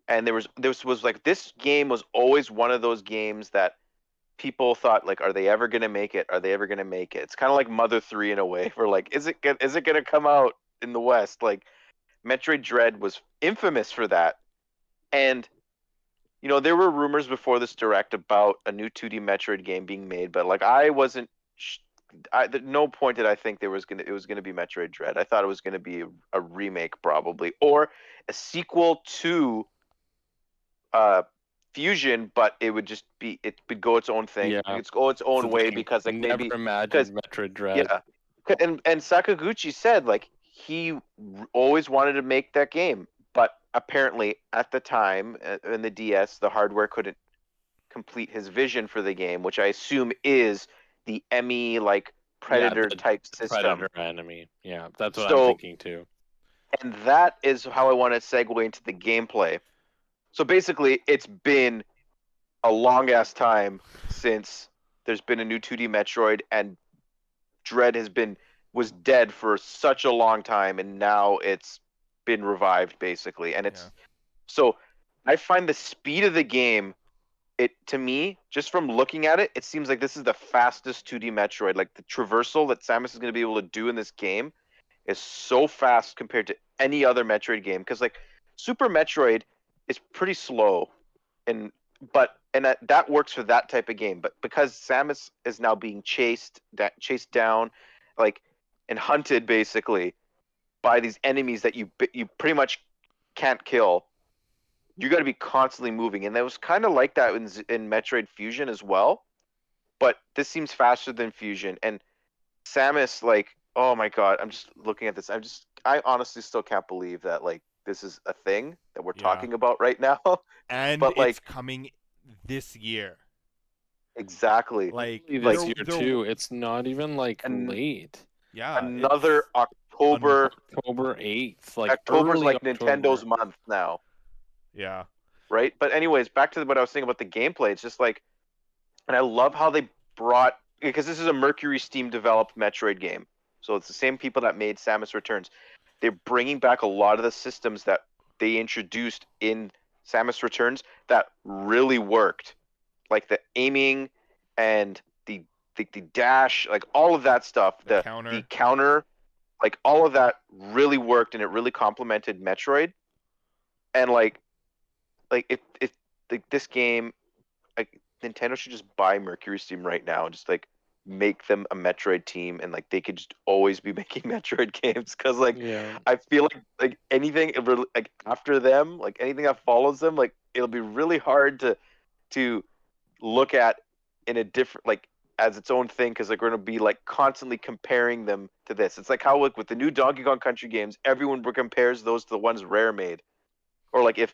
And this was like this game was always one of those games that people thought like, are they ever gonna make it? Are they ever gonna make it? It's kind of like Mother 3 in a way, where like, is it gonna come out in the West? Like Metroid Dread was infamous for that. And you know, there were rumors before this direct about a new 2D Metroid game being made, but like I wasn't. At no point did I think it was gonna be Metroid Dread. I thought it was gonna be a remake probably, or a sequel to uh, Fusion, but it would just be it would go its own thing. Yeah, It's go its it's own the way thing. because like Never maybe because imagined Metroid Dread. yeah, and Sakaguchi said like he always wanted to make that game, but apparently at the time in the DS the hardware couldn't complete his vision for the game, which I assume is the ME like Yeah, Predator the type system. Predator enemy. Yeah, that's what I'm So, thinking too. and that is how I want to segue into the gameplay. So basically, it's been a long ass time since there's been a new 2D Metroid, and Dread was dead for such a long time, and now it's been revived basically. And it's so I find the speed of the game, it to me, just from looking at it, it seems like this is the fastest 2D Metroid. Like the traversal that Samus is going to be able to do in this game is so fast compared to any other Metroid game. Because like Super Metroid is pretty slow, and that works for that type of game. But because Samus is now being chased down, like and hunted basically by these enemies that you pretty much can't kill, you got to be constantly moving, and that was kind of like that in Metroid Fusion as well. But this seems faster than Fusion, and Samus, like, oh my god, I'm just looking at this. I honestly still can't believe that like this is a thing that we're talking about right now. And But it's like coming this year. exactly, Like This year too. It's not even like and late. yeah, another it's October. October 8th, like October's early like October. Nintendo's month now, yeah. right? But anyways, back to what I was saying about the gameplay. It's just like, and I love how they brought, because this is a Mercury Steam developed Metroid game, so it's the same people that made Samus Returns. They're bringing back a lot of the systems that they introduced in Samus Returns that really worked, like the aiming and the dash, like all of that stuff, The the counter, like all of that really worked, and it really complemented Metroid. And if like this game, like Nintendo should just buy Mercury Steam right now and just like make them a Metroid team, and like they could just always be making Metroid games, because like Yeah. I feel like anything like after them, like anything that follows them, like it'll be really hard to look at in a different, like as its own thing, because like we're gonna be like constantly comparing them to this. It's like how like with the new Donkey Kong Country games, everyone compares those to the ones Rare made, or like if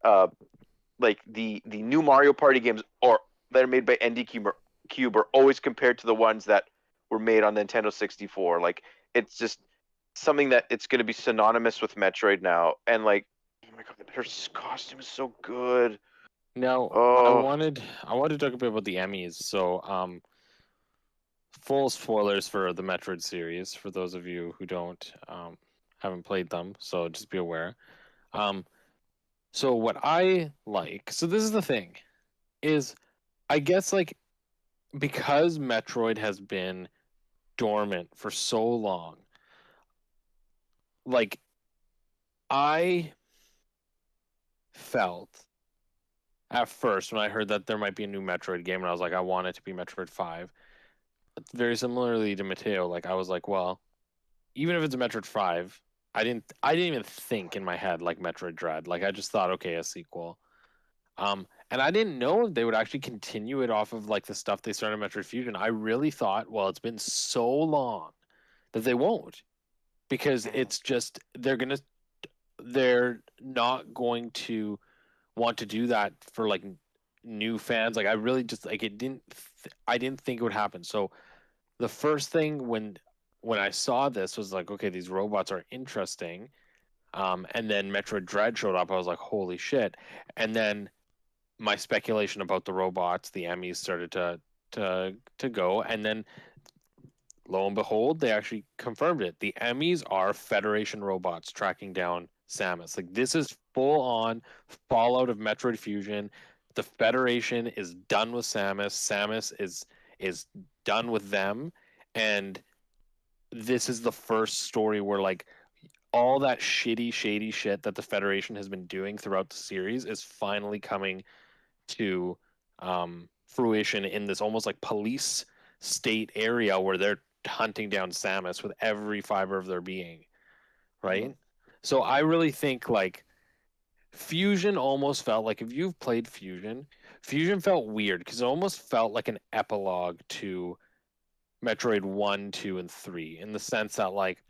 uh like the new Mario Party games or that are made by ND Cube are always compared to the ones that were made on Nintendo 64. Like it's just something that it's going to be synonymous with Metroid now. And like, oh my god, her costume is so good. Now I Oh, wanted to talk a bit about the Emmys. So full spoilers for the Metroid series for those of you who don't haven't played them, so just be aware. So what I like, so this is the thing, is I guess like because Metroid has been dormant for so long, like I felt at first when I heard that there might be a new Metroid game, and I was like, I want it to be Metroid 5. Very similarly to Matteo, like I was like, well, even if it's a Metroid 5, I didn't even think in my head like Metroid Dread. Like I just thought, okay, a sequel. And I didn't know if they would actually continue it off of like the stuff they started in Metroid Fusion. I really thought, well, it's been so long that they won't, because it's just they're not going to want to do that for like new fans. Like I really just like I didn't think it would happen. So the first thing when I saw this was like, okay, these robots are interesting. And then Metroid Dread showed up. I was like, holy shit. And then my speculation about the robots, the Emmys, started to go, and then lo and behold, they actually confirmed it. The Emmys are Federation robots tracking down Samus. Like this is full on fallout of Metroid Fusion. The Federation is done with Samus. Samus is done with them, and this is the first story where like all that shitty, shady shit that the Federation has been doing throughout the series is finally coming to fruition in this almost like police state area where they're hunting down Samus with every fiber of their being, right? Mhm. So I really think like Fusion almost felt like, if you've played Fusion, Fusion felt weird because it almost felt like an epilogue to Metroid 1, 2, and 3 in the sense that like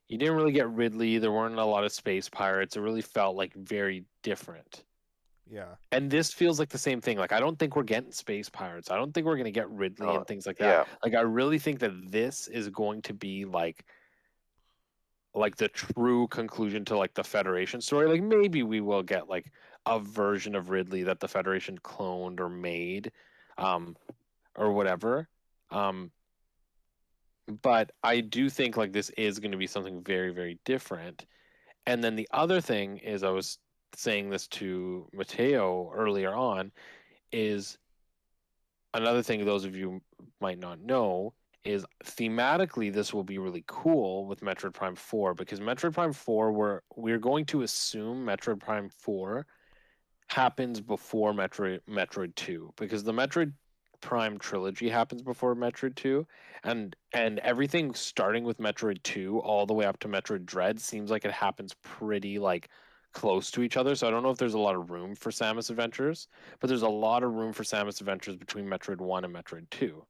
you didn't really get Ridley, there weren't a lot of space pirates. It really felt like very different. Yeah. And this feels like the same thing. Like I don't think we're getting space pirates. I don't think we're going to get Ridley and things like that. Yeah. Like I really think that this is going to be like the true conclusion to like the Federation story. Like maybe we will get like a version of Ridley that the Federation cloned or made, um, or whatever. Um, but I do think like this is going to be something very, very different. And then the other thing is, I was saying this to Mateo earlier on, is another thing those of you might not know is thematically this will be really cool with Metroid Prime 4, because Metroid Prime 4 we're going to assume Metroid Prime 4 happens before Metroid 2, because the Metroid Prime trilogy happens before Metroid 2, and everything starting with Metroid 2 all the way up to Metroid Dread seems like it happens pretty like close to each other. So I don't know if there's a lot of room for Samus Adventures, but there's a lot of room for Samus Adventures between Metroid 1 and Metroid 2.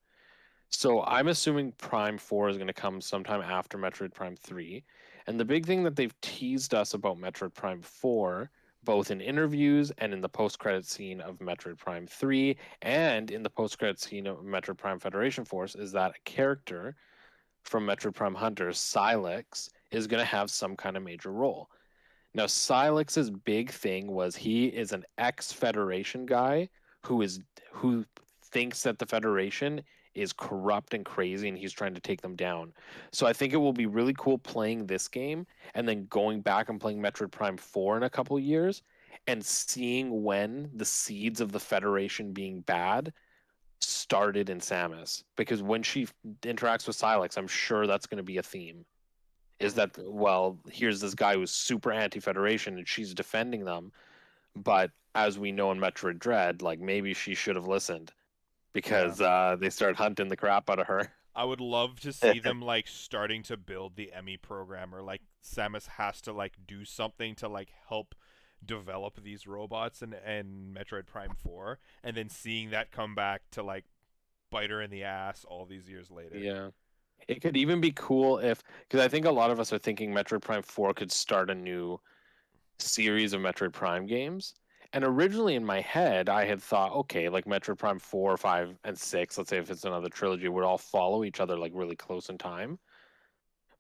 So I'm assuming Prime 4 is going to come sometime after Metroid Prime 3. And the big thing that they've teased us about Metroid Prime 4, both in interviews and in the post-credit scene of Metroid Prime 3 and in the post-credit scene of Metroid Prime Federation Force, is that a character from Metroid Prime Hunters, Silex, is going to have some kind of major role. Now, Silex's big thing was he is an ex-Federation guy who thinks that the Federation is corrupt and crazy, and he's trying to take them down. So I think it will be really cool playing this game and then going back and playing Metroid Prime 4 in a couple years and seeing when the seeds of the Federation being bad started in Samus. Because when she interacts with Silex, I'm sure that's going to be a theme, is that, well, here's this guy who's super anti-Federation and she's defending them, but as we know in Metroid Dread, like maybe she should have listened, Yeah. because they start hunting the crap out of her. I would love to see them like starting to build the Emmy program, or like Samus has to like do something to like help develop these robots and Metroid Prime 4, and then seeing that come back to like bite her in the ass all these years later. Yeah. It could even be cool if, because I think a lot of us are thinking Metroid Prime 4 could start a new series of Metroid Prime games. And originally in my head, I had thought, okay, like Metroid Prime 4, 5, and 6, let's say if it's another trilogy, would all follow each other like really close in time.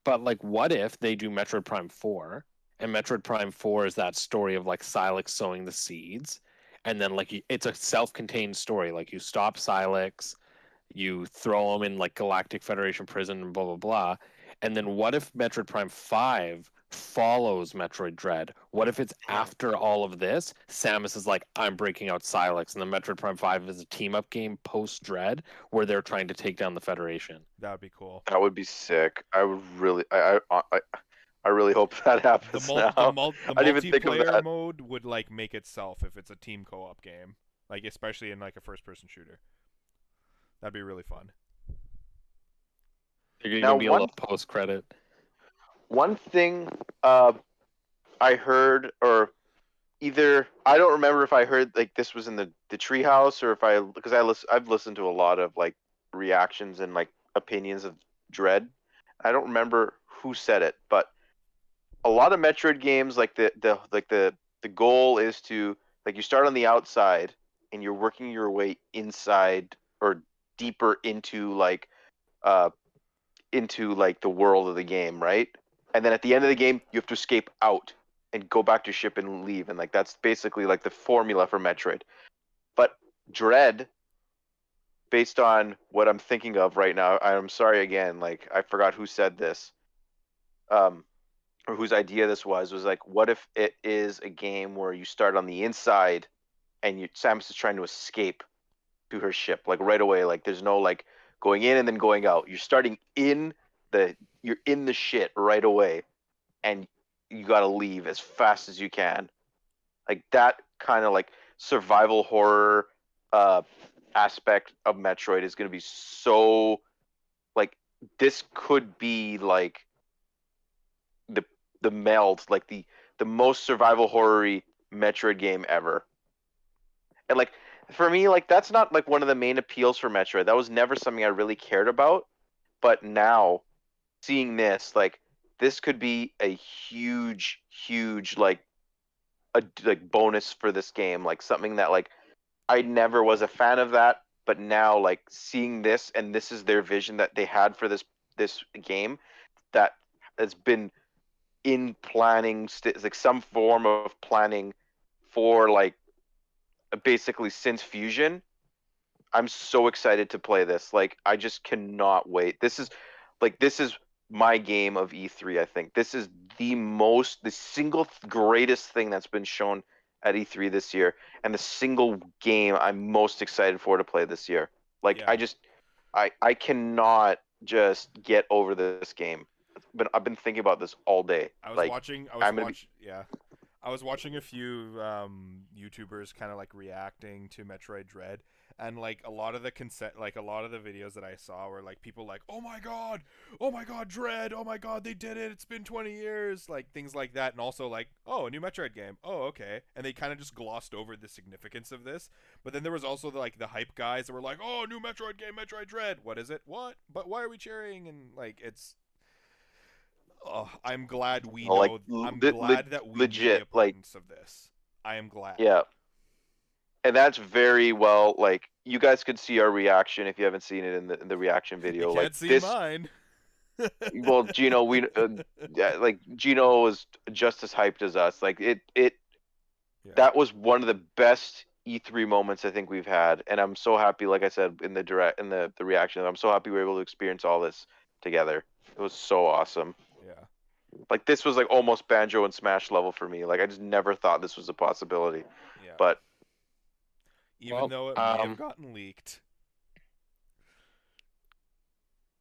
But like, what if they do Metroid Prime 4, and Metroid Prime 4 is that story of like Silex sowing the seeds, and then like it's a self-contained story. Like you stop Silex, you throw them in like Galactic Federation prison and blah blah blah. And then what if Metroid Prime 5 follows Metroid Dread? What if it's after all of this, Samus is like, I'm breaking out Silex, and the Metroid Prime 5 is a team up game post Dread where they're trying to take down the Federation. That would be cool. That would be sick. I would really. I really hope that The happens now. the I didn't even think of multiplayer that. mode would like make itself if it's a team co-op game, like especially in like a first-person shooter. That'd be really fun. You're Now, gonna be a little post credit. one thing I heard, or either I don't remember if I heard like this was in the treehouse, or if I've listened to a lot of like reactions and like opinions of Dread. I don't remember who said it, but a lot of Metroid games, like the goal is to, like, you start on the outside and you're working your way inside or deeper uh into like the world of the game, right? And then at the end of the game, you have to escape out and go back to ship and leave, and like that's basically like the formula for Metroid. But Dread, based on what I'm thinking of right now, I'm sorry again, like I forgot who said this. Um, or whose idea this was like, what if it is a game where you start on the inside and Samus is trying to escape to her ship like right away, like there's no like going in and then going out. You're in the shit right away, and you got to leave as fast as you can. Like that kind of like survival horror uh aspect of Metroid is going to be so, like, this could be like the meld, like the most survival horror-y Metroid game ever. And like for me, like that's not like one of the main appeals for Metroid. That was never something I really cared about. But now seeing this, like this could be a huge like a like bonus for this game. Like something that like I never was a fan of that, but now like seeing this, and this is their vision that they had for this game that has been in planning, like some form of planning for like basically since Fusion. I'm so excited to play this. Like I just cannot wait. This is my game of E3, I think. This is the single greatest thing that's been shown at E3 this year, and the single game I'm most excited for to play this year. Like Yeah. I cannot just get over this game. I've been thinking about this all day. Like Yeah. I was watching a few YouTubers kind of like reacting to Metroid Dread, and like a lot of the like a lot of the videos that I saw were like people like, oh my god, Dread, oh my god, they did it, it's been 20 years, like things like that, and also like, oh, a new Metroid game, oh okay, and they kind of just glossed over the significance of this. But then there was also like the hype guys that were like, oh, new Metroid game, Metroid Dread, what is it, what, but why are we cheering, and like it's. Oh, I'm glad we like know. I'm glad that we knew the legit, like, importance of this. I am glad. yeah. And that's very well, like, you guys could see our reaction if you haven't seen it in the reaction You video. can't Like see this, mine. well, Gino, yeah, like Gino was just as hyped as us. Like Yeah. that was one of the best E3 moments I think we've had, and I'm so happy. Like I said in the reaction, I'm so happy we were able to experience all this together. It was so awesome. Yeah. Like this was like almost Banjo and Smash level for me. Like I just never thought this was a possibility. Yeah. But Even though it may have gotten leaked.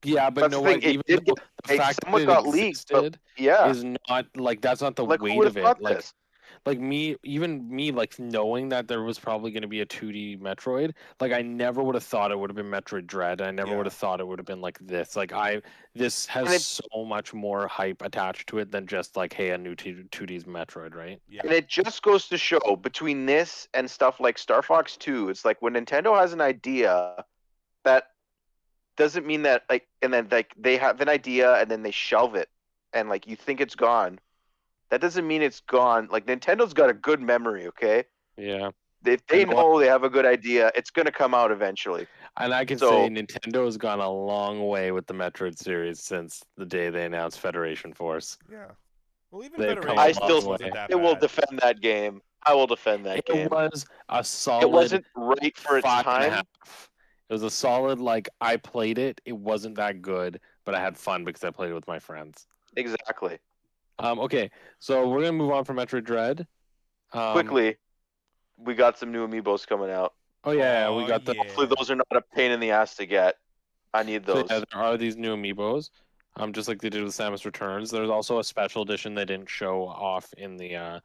Yeah, but that's no, the thing. what? It Even did though get, the it fact that somewhat it got leaked, but existed yeah, is not like that's not the like who weight would of have it. thought Like this? me, like knowing that there was probably going to be a 2D Metroid, like I never would have thought it would have been Metroid Dread. I never would have thought it would have been like this. Like this has And it so much more hype attached to it than just like, hey, a new 2D's Metroid, right? Yeah. and it just goes to show between this and stuff like Star Fox 2, it's like when Nintendo has an idea, that doesn't mean that like, and then like they have an idea and then they shelve it and like you think it's gone. That doesn't mean it's gone. Like Nintendo's got a good memory, okay? Yeah. If they And what? know they have a good idea, it's gonna come out eventually. And I can say So Nintendo has gone a long way with the Metroid series since the day they announced Federation Force. Yeah. Well, even They've come Federation a Force long wasn't way. that I will bad. defend that game. I will defend that It game. was a It solid wasn't right for its 5.5. time. It was a solid, like, I played it. It wasn't that good, but I had fun because I played it with my friends. Exactly. Okay, so we're gonna move on from Metroid Dread. Quickly, we got some new amiibos coming out. Oh yeah, we Oh, got the. yeah. Hopefully those are not a pain in the ass to get. I need So those. yeah, there are these new amiibos. just like they did with Samus Returns. There's also a special edition they didn't show off in the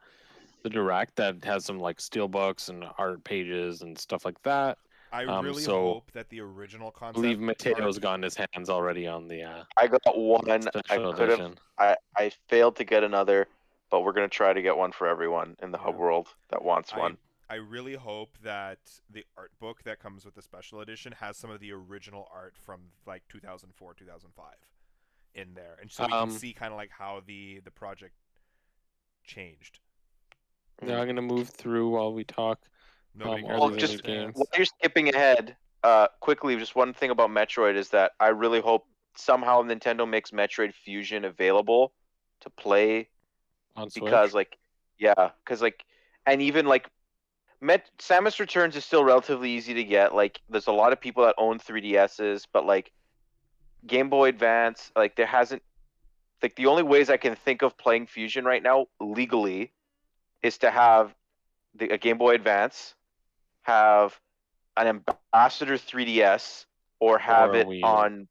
direct that has some like steel books and art pages and stuff like that. I really So hope that the original I believe concept art. Mateo's gotten his hands already on the I got one. I special could have. edition. I failed to get another, but we're gonna try to get one for everyone in the hub Yeah. world that wants I one. I really hope that the art book that comes with the special edition has some of the original art from like 2004, 2005 in there, and so we can see kind of like how the project changed. Now I'm gonna move through while we talk. Nobody cares Well, about just these games. while you're skipping ahead, quickly, just one thing about Metroid is that I really hope somehow Nintendo makes Metroid Fusion available to play On Switch. because, like, yeah, because like, and even like, Samus Returns is still relatively easy to get. Like, there's a lot of people that own 3DSs, but like Game Boy Advance, like there hasn't, like the only ways I can think of playing Fusion right now legally is to have a Game Boy Advance, have an Ambassador 3DS, or have Or it Wii U. on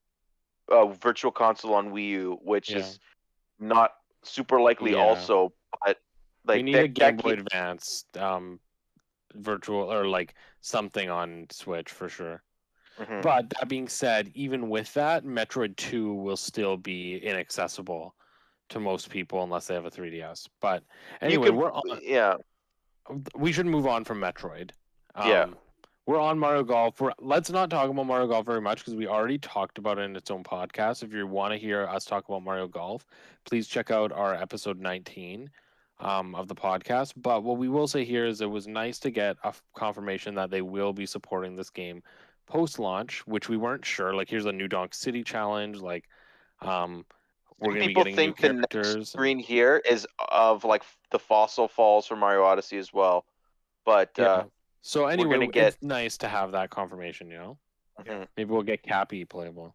a Virtual Console on Wii U, which Yeah. is not super likely Yeah. also, but like we need a Game Boy Advance virtual or like something on Switch for sure. Mhm. But that being said, even with that, Metroid 2 will still be inaccessible to most people unless they have a 3DS. But anyway, we're on. Yeah. We should move on from Metroid. Yeah. We're on Mario Golf. Let's not talk about Mario Golf very much because we already talked about it in its own podcast. If you want to hear us talk about Mario Golf, please check out our episode 19 of the podcast. But what we will say here is it was nice to get a confirmation that they will be supporting this game post-launch, which we weren't sure. Like, here's a new Donk City challenge. Like, we're going to be People getting new think the next characters. screen here is of like the Fossil Falls from Mario Odyssey as well, but Yeah. So anyway, gonna get- it's nice to have that confirmation. mhm. Maybe we'll get Cappy playable.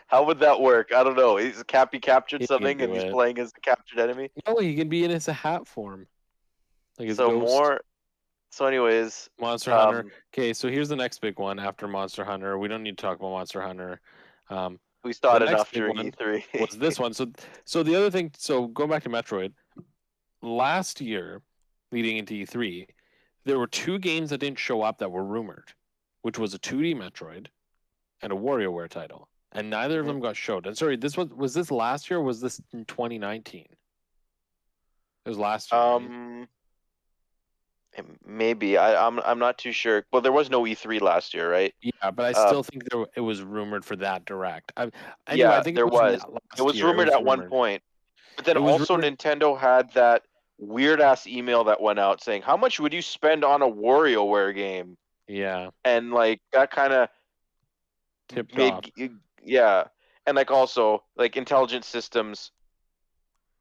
How would that work? I don't know. Is Cappy captured He can something and do he's it. playing as the captured enemy? No, he can be in his hat form, like his So ghost. more. So, anyways, Monster Hunter. Okay, so here's the next big one after Monster Hunter. We don't need to talk about Monster Hunter. we saw it the next enough big during one E3. was this one. So the other thing. So going back to Metroid, last year, leading into E3, there were two games that didn't show up that were rumored, which was a 2D Metroid and a WarioWare title, and neither of them got showed. And sorry, this was this last year or was this in 2019? It was last year. Right? Maybe I'm not too sure. Well, there was no E3 last year, right? Yeah, but I still think it was rumored for that direct. Anyway, Yeah, I think there was. It was rumored at one rumored. point, but then It was also rumored- Nintendo had that weird ass email that went out saying, "How much would you spend on a WarioWare game?" Yeah, And like that kind of tipped made off. yeah, and like also like Intelligent Systems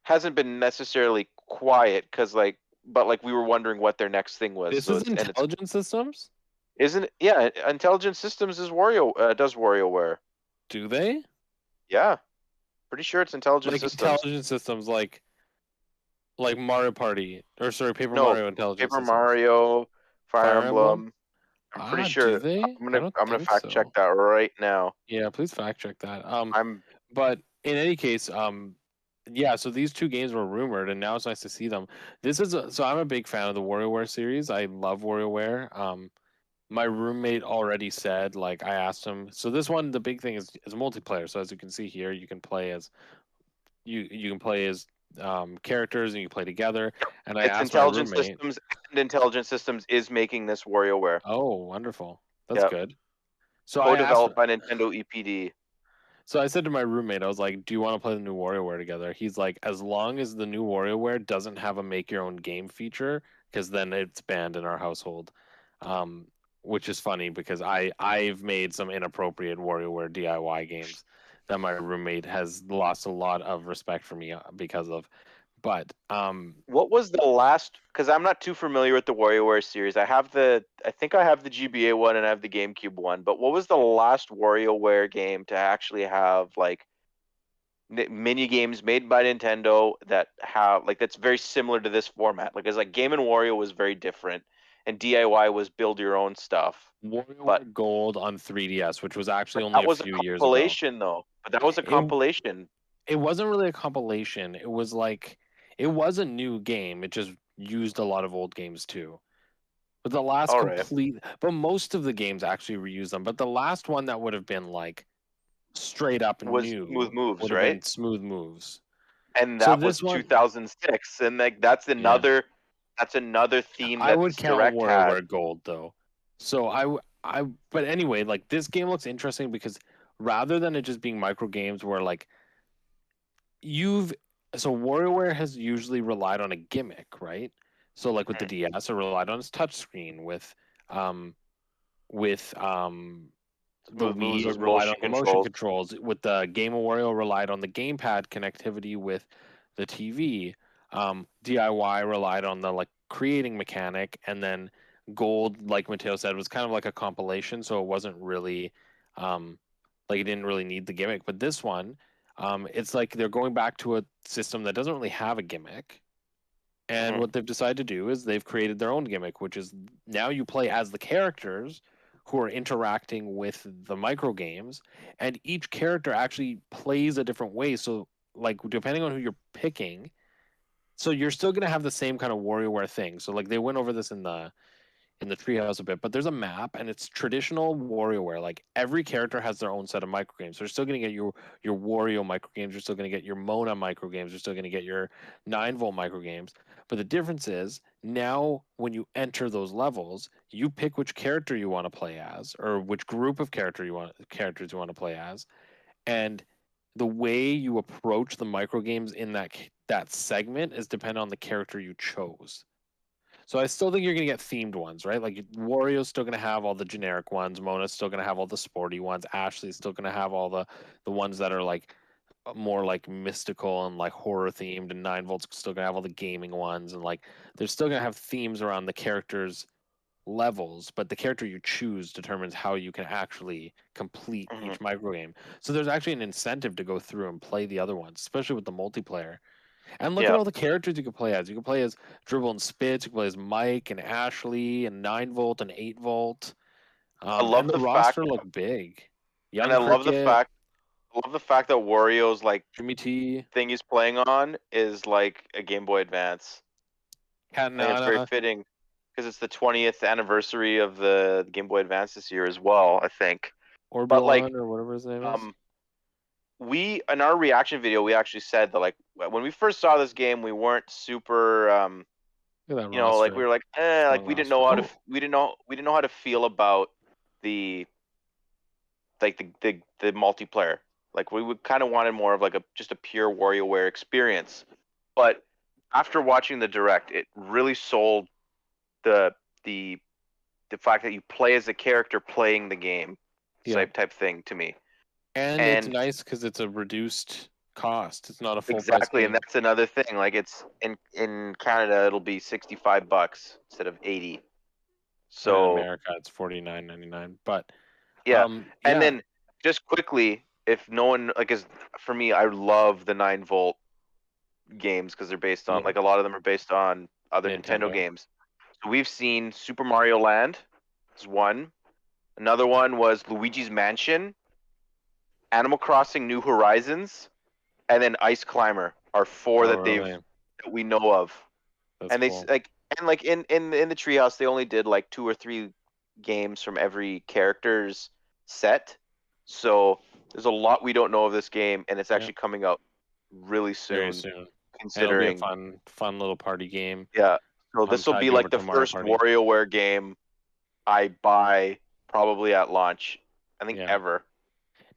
hasn't been necessarily quiet because like, but like we were wondering what their next thing was. This So is it's and it's Intelligent Systems. isn't it? Yeah, Intelligent Systems is does WarioWare. Do they? Yeah, pretty sure it's Intelligent Like Systems. Intelligent Systems, like Mario Party, or sorry, Paper No, Mario Intelligent Paper Systems. Mario, Fire Emblem. I'm pretty Do sure. they? I'm gonna think fact so. check that right now. Yeah, please fact check that. I'm But in any case, yeah. So these two games were rumored, and now it's nice to see them. So I'm a big fan of the WarioWare series. I love WarioWare. My roommate already said, like, I asked him. So this one, the big thing is multiplayer. So as you can see here, you can play as you can play as characters and you play together. And I it's asked my Intelligent roommate. Systems, and Intelligent Systems is making this WarioWare. Oh, wonderful! That's Yep. good. So Co-developed by Nintendo EPD. So I said to my roommate, I was like, "Do you want to play the new WarioWare together?" He's like, "As long as the new WarioWare doesn't have a make your own game feature, because then it's banned in our household." Which is funny because I've made some inappropriate WarioWare DIY games that my roommate has lost a lot of respect for me because of. But What was the last? Because I'm not too familiar with the WarioWare series. I think I have the GBA one and I have the GameCube one. But what was the last WarioWare game to actually have like mini games made by Nintendo that have like that's very similar to this format? Like, it's like Game and Wario was very different, and DIY was build your own stuff. WarioWare But Gold on 3DS, which was actually only that a was few a years ago. compilation though. But that was a compilation. It wasn't really a compilation. It was a new game. It just used a lot of old games too. But the last All right. but most of the games actually reuse them. But the last one that would have been like straight up Was Smooth new Moves, would have right? been Smooth Moves. And So that was this one, 2006, and like that's another theme I that would this count direct had. WarioWare Gold though. So but anyway, like this game looks interesting because rather than it just being micro games where like you've so WarioWare has usually relied on a gimmick, right? So like with the DS, it relied on its touchscreen. Um with the Smooth Moves Wii, it was relied on motion the motion controls. controls. With the Game of Wario, relied on the gamepad connectivity with the TV. DIY relied on the like creating mechanic, and then Gold, like Matteo said, was kind of like a compilation, so it wasn't really like it didn't really need the gimmick. But this one, it's like they're going back to a system that doesn't really have a gimmick. And Mm-hmm. what they've decided to do is they've created their own gimmick, which is now you play as the characters who are interacting with the micro games, and each character actually plays a different way. So, like, depending on who you're picking, so you're still gonna have the same kind of WarioWare thing. So, like, they went over this in the treehouse a bit, but there's a map and it's traditional WarioWare. Like every character has their own set of microgames. So you're still going to get your Wario microgames. You're still going to get your Mona microgames. You're still going to get your 9-volt microgames. But the difference is now when you enter those levels, you pick which character you want to play as, or which group of characters you want to play as, and the way you approach the microgames in that segment is dependent on the character you chose. So I still think you're going to get themed ones, right? Like Wario's still going to have all the generic ones. Mona's still going to have all the sporty ones. Ashley's still going to have all the ones that are like more like mystical and like horror themed. And 9-volt's still going to have all the gaming ones. And like they're still going to have themes around the characters' levels, but the character you choose determines how you can actually complete Mm-hmm. each micro game. So there's actually an incentive to go through and play the other ones, especially with the multiplayer. And look at Yeah. all the characters you can play as. You can play as Dribble and Spitz. You can play as Mike and Ashley and 9-volt and 8-volt. I And love the the fact, roster looked big. and Young Cricket, I love the fact that Wario's like Jimmy T, thing he's playing on is like a Game Boy Advance. Cat I and think it's very Nana, fitting because it's the 20th anniversary of the Game Boy Advance this year as well, I think. But like, Orbulon, or whatever his name is. um, we in our reaction video, we actually said that like when we first saw this game, we weren't super, Look at that like we roster. were like, like Strong we didn't roster. know how to, we didn't know how to feel about the the multiplayer. Like we would kind of wanted more of like just a pure WarioWare experience. But after watching the direct, it really sold the the the fact that you play as a character playing the game Yeah. type thing to me. And it's And nice because it's a reduced cost. It's not a full price exactly, and game. that's another thing. Like it's in Canada, it'll be $65 instead of 80. And in So America, it's $49.99. But yeah, and yeah, then just quickly, if no one like is for me, I love the 9-volt games because they're based on yeah, like a lot of them are based on other Nintendo Nintendo. games. So we've seen Super Mario Land is one. Another one was Luigi's Mansion, Animal Crossing New Horizons, and then Ice Climber are four Oh, that really? we know of. That's And they cool. like in the treehouse they only did like 2 or 3 games from every character's set. So there's a lot we don't know of this game, and it's Yeah, actually coming out really very soon. soon. And it'll be a Considering, fun little party game. yeah. So this will Tide be you over like the to Mario first Party. WarioWare game I buy probably at launch. I think Yeah. ever.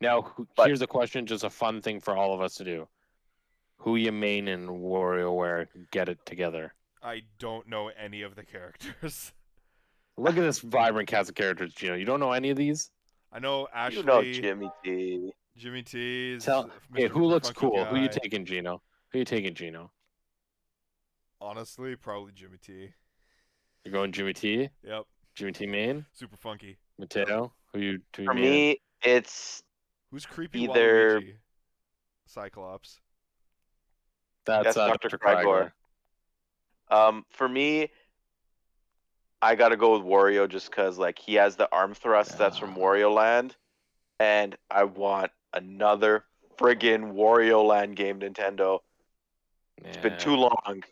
Now, But here's a question, just a fun thing for all of us to do. Who you main in WarioWare? Get it together. I don't know any of the characters. Look at this vibrant cast of characters, Gino. You don't know any of these? I know you know Ashley, Jimmy T. Jimmy T's, Okay, Mr. who looks Funky cool? Who you Guy. taking, Gino? Who you taking, Gino? Honestly, probably Jimmy T. You're going Jimmy T? Yep, Jimmy T main? super funky. Mateo? Who you For main in? me, it's Who's creepy either Waluigi? Cyclops. That's Dr. Dr. Crygor. For me, I gotta go with Wario just because like he has the arm thrust that's from Wario Land, and I want another friggin' Wario Land game, Nintendo. It's been too long.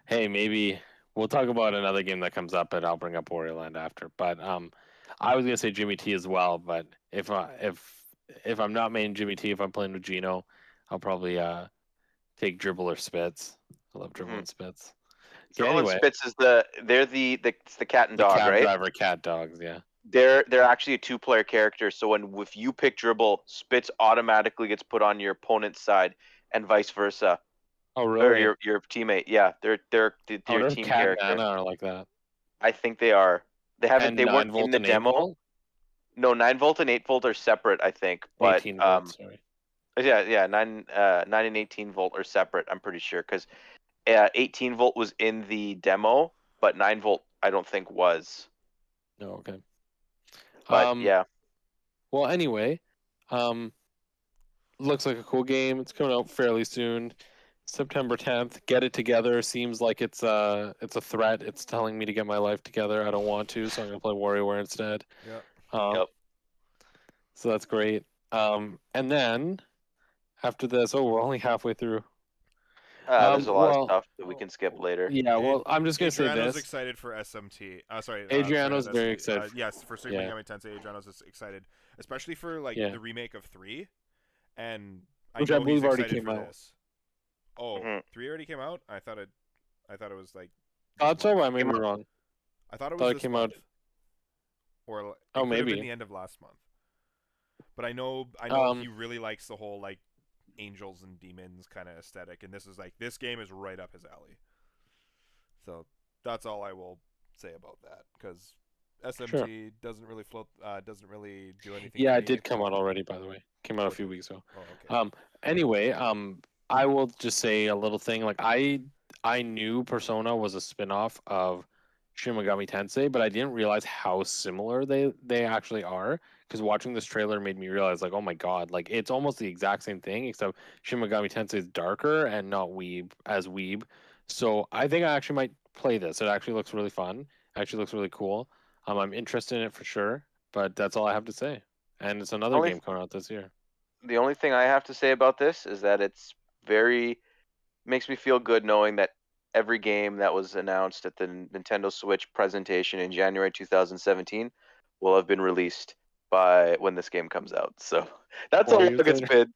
Hey, maybe we'll talk about another game that comes up, and I'll bring up Wario Land after. But I was gonna say Jimmy T as well. But if I'm not main Jimmy T, if I'm playing with Gino, I'll probably take Dribble or Spitz. I love Dribble and Spitz. Okay, Dribble and anyway, Spitz is it's the cat and the dog, cab right? driver cat dogs, yeah. They're actually a 2-player character. So if you pick Dribble, Spitz automatically gets put on your opponent's side, and vice versa. Oh, Or really? your teammate. Yeah, they're Oh, your there's team cat and character. Nana are like that. I think they are. They haven't. And They weren't 9 in volt the and 8 demo. volt? No, 9 volt and 8 volt are separate, I think. But 18 volts, sorry. yeah, 9 and 18 volt are separate. I'm pretty sure because 18 volt was in the demo, but 9 volt I don't think was. No, okay. But yeah, Well, anyway, looks like a cool game. It's coming out fairly soon, September 10th. Get it together. Seems like it's a threat. It's telling me to get my life together. I don't want to, so I'm gonna play WarioWare instead. Yeah. Yep. So that's great. And then after this, we're only halfway through. there's a lot of Well, stuff that we can skip later. yeah. Well, I'm just gonna say Adriano's this. excited for SMT. Adriano's sorry, very SMT. excited. Yes, for Super Yeah. Megami Tensei, Adriano's excited, especially for like Yeah. the remake of 3, and Which I I know believe he's already excited came for out. this. Oh, Mhm. 3 already came out. I thought it was like. Thought so. I may Came be out. wrong. I thought it Thought was it this came month. out. Or it Oh, could have been maybe. the end of last month. But I know he really likes the whole like angels and demons kind of aesthetic, and this game is right up his alley. So that's all I will say about that, because SMT doesn't really doesn't really do anything. Yeah, for it me, did come but- out already, by the way. Came out a What few did- weeks ago. Oh, okay. Anyway, I will just say a little thing. Like I knew Persona was a spin-off of Shin Megami Tensei, but I didn't realize how similar they actually are. Because watching this trailer made me realize, like, oh my god, like it's almost the exact same thing, except Shin Megami Tensei is darker and not weeb. So I think I actually might play this. It actually looks really fun. Actually looks really cool. I'm interested in it for sure. But that's all I have to say. And it's another Only game coming out this year. the only thing I have to say about this is that it's makes me feel good knowing that every game that was announced at the Nintendo Switch presentation in January 2017 will have been released by when this game comes out. So that's how 4 long years it's later. been.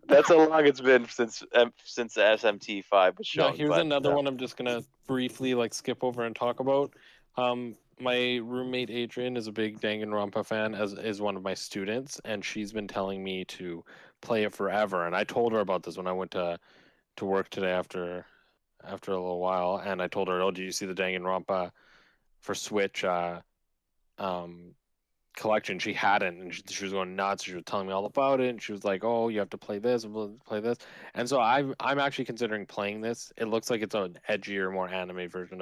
That's how long it's been since SMT5 was Now shown. here's but, another one I'm just gonna briefly like skip over and talk about. My roommate Adrian is a big Danganronpa fan, as is one of my students, and she's been telling me to play it forever. And I told her about this when I went to work today after a little while, and I told her, "Oh, did you see the Danganronpa for Switch collection?" She hadn't, and she was going nuts. She was telling me all about it, and she was like, "Oh, you have to play this, play this." And so I'm actually considering playing this. It looks like it's an edgier, more anime version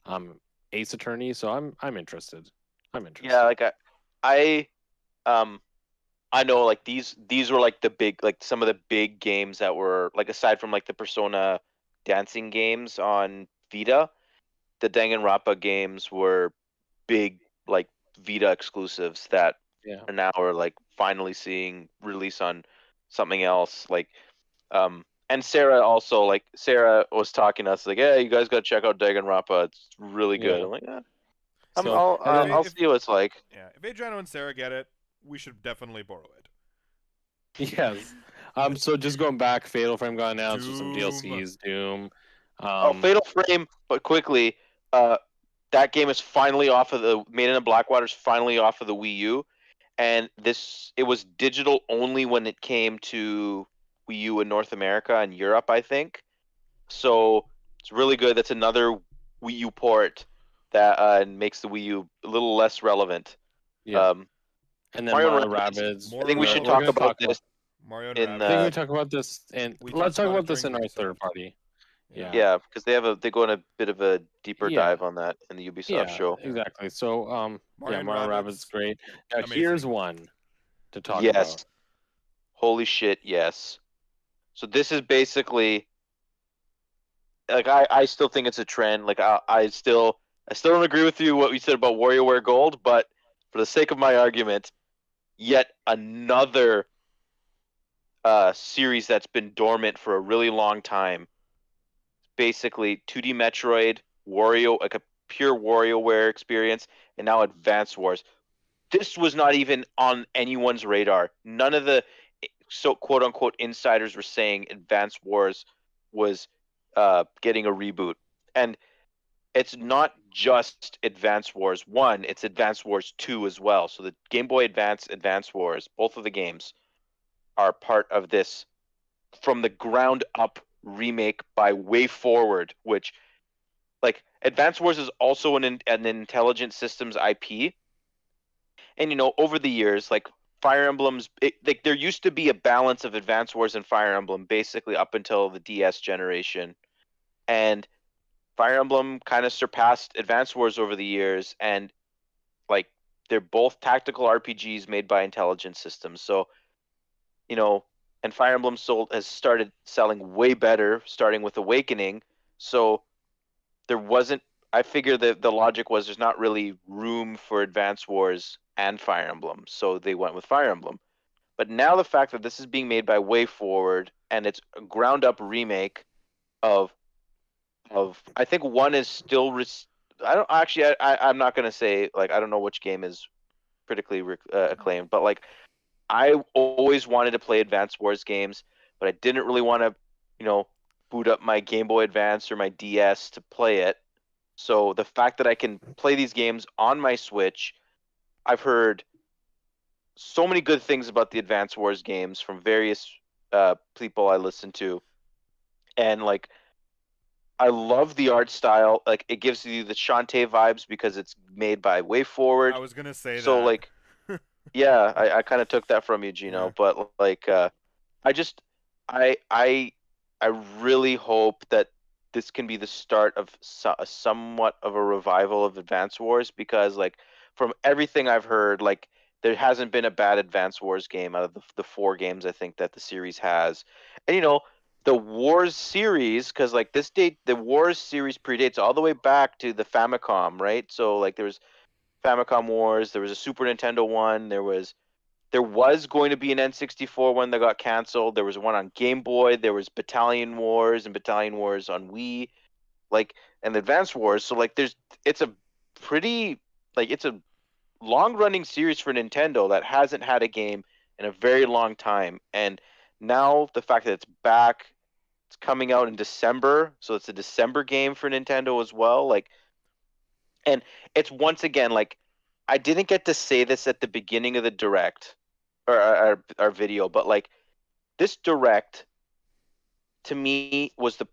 of Ace Attorney, so I'm interested. yeah, like I I know like these were like the big, like some of the big games that were like, aside from like the Persona dancing games on Vita, the Danganronpa games were big like Vita exclusives that Yeah. are now like finally seeing release on something else. Like and Sarah was talking to us like, yeah, you guys got to check out Danganronpa. It's really good. Yeah. I'm like, yeah, So, and then- I'll see what it's like. Yeah, if Adriano and Sarah get it, we should definitely borrow it. Yes. So just going back, Fatal Frame got announced with some Doom. DLCs, Doom. Fatal Frame, but quickly, that game is finally off of the Made in Blackwater's finally off of the Wii U, and it was digital only when it came to Wii U in North America and Europe, I think. So it's really good. That's another Wii U port that makes the Wii U a little less relevant. Yeah. And then Mario Mario Rabbids. Rabbids. I think we should we're talk gonna about talk this Mario and in Rabbids. I think we talk about this, and We let's talked talk about about it this in during our Ubisoft. third party. Yeah. yeah, because they go in a bit of a deeper Yeah. dive on that in the Ubisoft Yeah, show. exactly. So, Mario and Mario Rabbids, Rabbids great. Now, amazing. here's one to talk Yes. about. Holy shit, yes. So this is basically like I still think it's a trend. Like I still don't agree with you what we said about WarioWare Gold, but for the sake of my argument, yet another series that's been dormant for a really long time. Basically, 2D Metroid, Wario, like a pure WarioWare experience, and now Advance Wars. This was not even on anyone's radar. None of the so quote unquote insiders were saying Advance Wars was getting a reboot. And it's not just Advance Wars 1, it's Advance Wars 2 as well. So the Game Boy Advance, Advance Wars, both of the games are part of this from the ground up remake by Way Forward, which like Advance Wars is also an Intelligent Systems IP. And over the years, like Fire Emblems, like there used to be a balance of Advance Wars and Fire Emblem basically up until the DS generation. And Fire Emblem kind of surpassed Advance Wars over the years, and like they're both tactical RPGs made by Intelligent Systems. So, and Fire Emblem has started selling way better, starting with Awakening. So there wasn't. I figure that the logic was there's not really room for Advance Wars and Fire Emblem, so they went with Fire Emblem. But now the fact that this is being made by Way Forward and it's a ground up remake of I think one is still I don't actually I'm not gonna say like I don't know which game is critically acclaimed, but like I always wanted to play Advance Wars games, but I didn't really want to boot up my Game Boy Advance or my DS to play it. So the fact that I can play these games on my Switch, I've heard so many good things about the Advance Wars games from various people I listen to, and like I love the art style. Like it gives you the Shantae vibes because it's made by Way Forward. I was gonna say So that. like, yeah, I kind of took that from you, Gino. Yeah. But like, I just, I, I, I really hope that this can be the start of somewhat of a revival of Advance Wars because like from everything I've heard, like there hasn't been a bad Advance Wars game out of the four games I think that the series has, and the Wars series because like the Wars series predates all the way back to the Famicom, right? So like there was Famicom Wars, there was a Super Nintendo one, there was going to be an N64 one that got canceled. There was one on Game Boy. There was Battalion Wars and Battalion Wars on Wii, like and Advance Wars. So like it's a pretty it's a long running series for Nintendo that hasn't had a game in a very long time. And now the fact that it's back, it's coming out in December, so it's a December game for Nintendo as well. Like, and it's once again like I didn't get to say this at the beginning of the direct or our video, but like this direct to me was the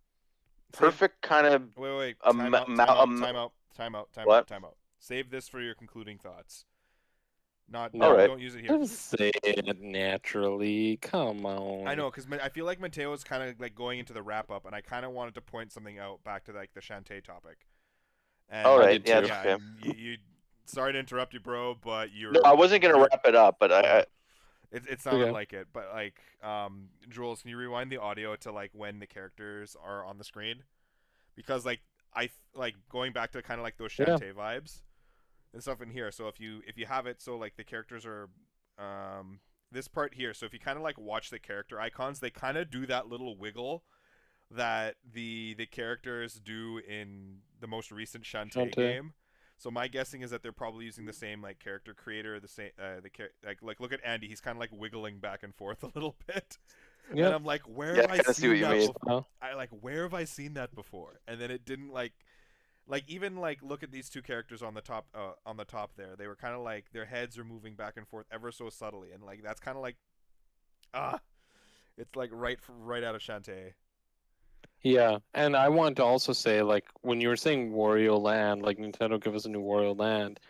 Save. perfect kind of Wait. Time out. Time out. amount. Time out. Time out. Time out. What? Time out. Save this for your concluding thoughts. Not All No, don't right. don't use it here. just say it naturally. Come I on. know, because I feel like Mateo is kind of like going into the wrap up, and I kind of wanted to point something out back to like the Shantae topic. All And I right. did Yeah, too. it's yeah, okay. you sorry to interrupt you, bro, but No, I wasn't gonna you're wrap it up, but yeah. I It sounded Okay. like it, but like Jules, can you rewind the audio to like when the characters are on the screen? Because like like going back to kind of like those Yeah. Shantae vibes and stuff in here. So if you have it, so like the characters are this part here. So if you kind of like watch the character icons, they kind of do that little wiggle that the characters do in the most recent Shantae Shantae. game. So my guessing is that they're probably using the same like character creator, the same like look at Andy, he's kind of like wiggling back and forth a little bit. And Yep. I'm like, where yeah, have I I kind of see what seen you that mean. before? Where have I seen that before? And then it didn't like even like look at these two characters on the top there. They were kind of like their heads are moving back and forth ever so subtly, and like that's kind of like ah, it's like right out of Shantae. Yeah, and I want to also say, like, when you were saying Wario Land, like Nintendo give us a new Wario Land,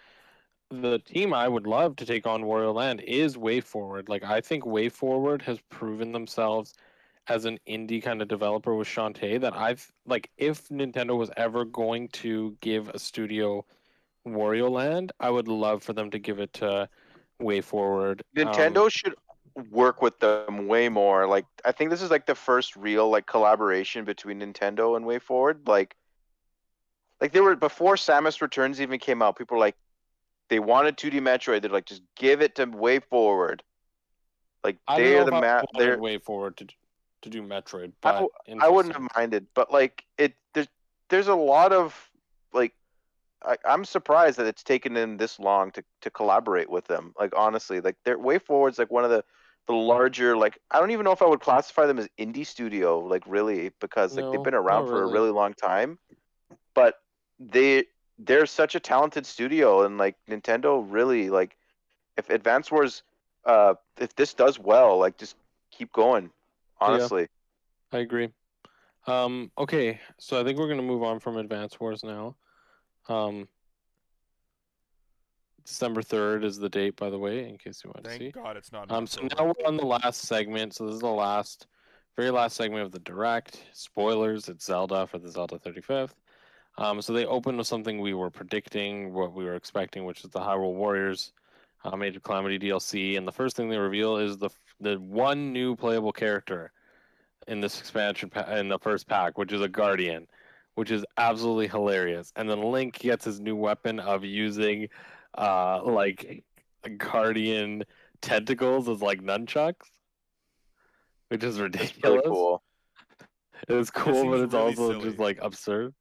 the team I would love to take on Wario Land is Way Forward. Like, I think Way Forward has proven themselves as an indie kind of developer with Shantae that I've like if Nintendo was ever going to give a studio Wario Land, I would love for them to give it to Way Forward. Nintendo should work with them way more. Like I think this is like the first real like collaboration between Nintendo and Way Forward. Like they were before Samus Returns even came out. People were like they wanted 2D Metroid. They're like just give it to Way Forward. Like I don't they're know the if I wanted they're Way Forward to do Metroid, I, but I wouldn't interesting. have minded, but like there's a lot of like I'm surprised that it's taken them this long to collaborate with them. Like honestly, like their Way Forward's like one of the larger, like I don't even know if I would classify them as indie studio, like really, because like they've No, been not around for a really. really long time, but they they're such a talented studio, and like Nintendo really, like if Advance Wars if this does well, like just keep going. Yeah, Honestly. I agree. Okay, so I think we're gonna move on from Advance Wars now. Um, December 3rd is the date, by the way, in case you want to Thank see. God it's not in So October. now we're on the last segment. So this is the very last segment of the direct. Spoilers, it's Zelda for the Zelda 35th. So they opened with something we were predicting, what we were expecting, which is the Hyrule Warriors Age of Calamity DLC. And the first thing they reveal is the one new playable character in this expansion in the first pack, which is a Guardian, which is absolutely hilarious. And then Link gets his new weapon of using, like Guardian tentacles as like nunchucks, which is That's really ridiculous. cool. It's That cool, but seems it's really also just silly. like absurd.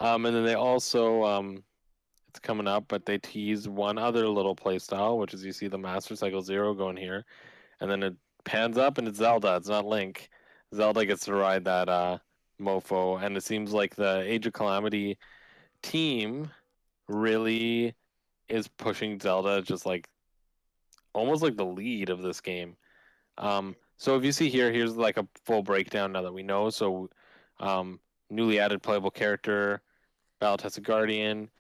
And then they also it's coming up, but they tease one other little play style, which is you see the Master Cycle Zero going here, and then it pans up and it's Zelda. It's not Link. Zelda gets to ride that mofo, and it seems like the Age of Calamity team really is pushing Zelda just like almost like the lead of this game. So if you see here, here's like a full breakdown now that we know. So, um, newly added playable character, battle tested guardian,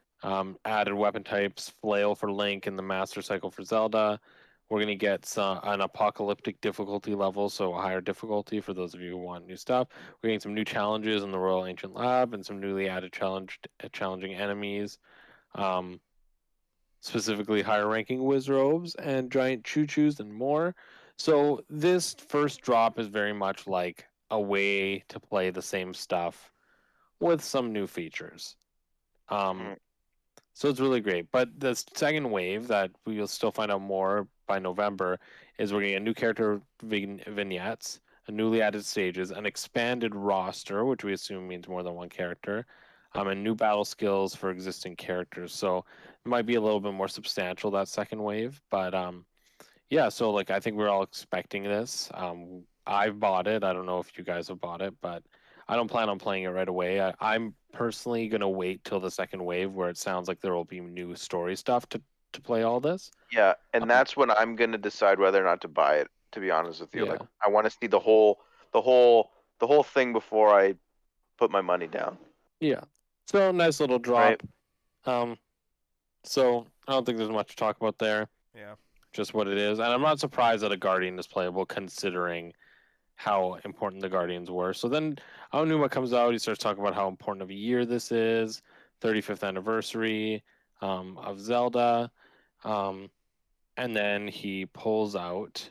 added weapon types, flail for Link, and the master cycle for Zelda. We're gonna get an apocalyptic difficulty level, so a higher difficulty for those of you who want new stuff. We're getting some new challenges in the Royal Ancient Lab and some newly added challenging enemies. Um, Specifically higher ranking Wizrobes and giant choo-choos and more. So this first drop is very much like a way to play the same stuff with some new features. Um, Mhm. so it's really great. But the second wave that we will still find out more by November is we're getting a new character vignettes, a newly added stages, an expanded roster, which we assume means more than one character, and new battle skills for existing characters. So it might be a little bit more substantial that second wave, but yeah. So like I think we're all expecting this. I've bought it. I don't know if you guys have bought it, but I don't plan on playing it right away. I'm personally gonna wait till the second wave where it sounds like there will be new story stuff to play all this. Yeah, and Um, that's when I'm gonna decide whether or not to buy it, to be honest with you. Like yeah, I want to see the whole thing before I put my money down, yeah. So nice little right? drop. Um, so I don't think there's much to talk about there. Yeah. Just what it is, and I'm not surprised that a Guardian is playable considering how important the Guardians were. So then Aonuma comes out. He starts talking about how important of a year this is, 35th anniversary of Zelda. Um, and then he pulls out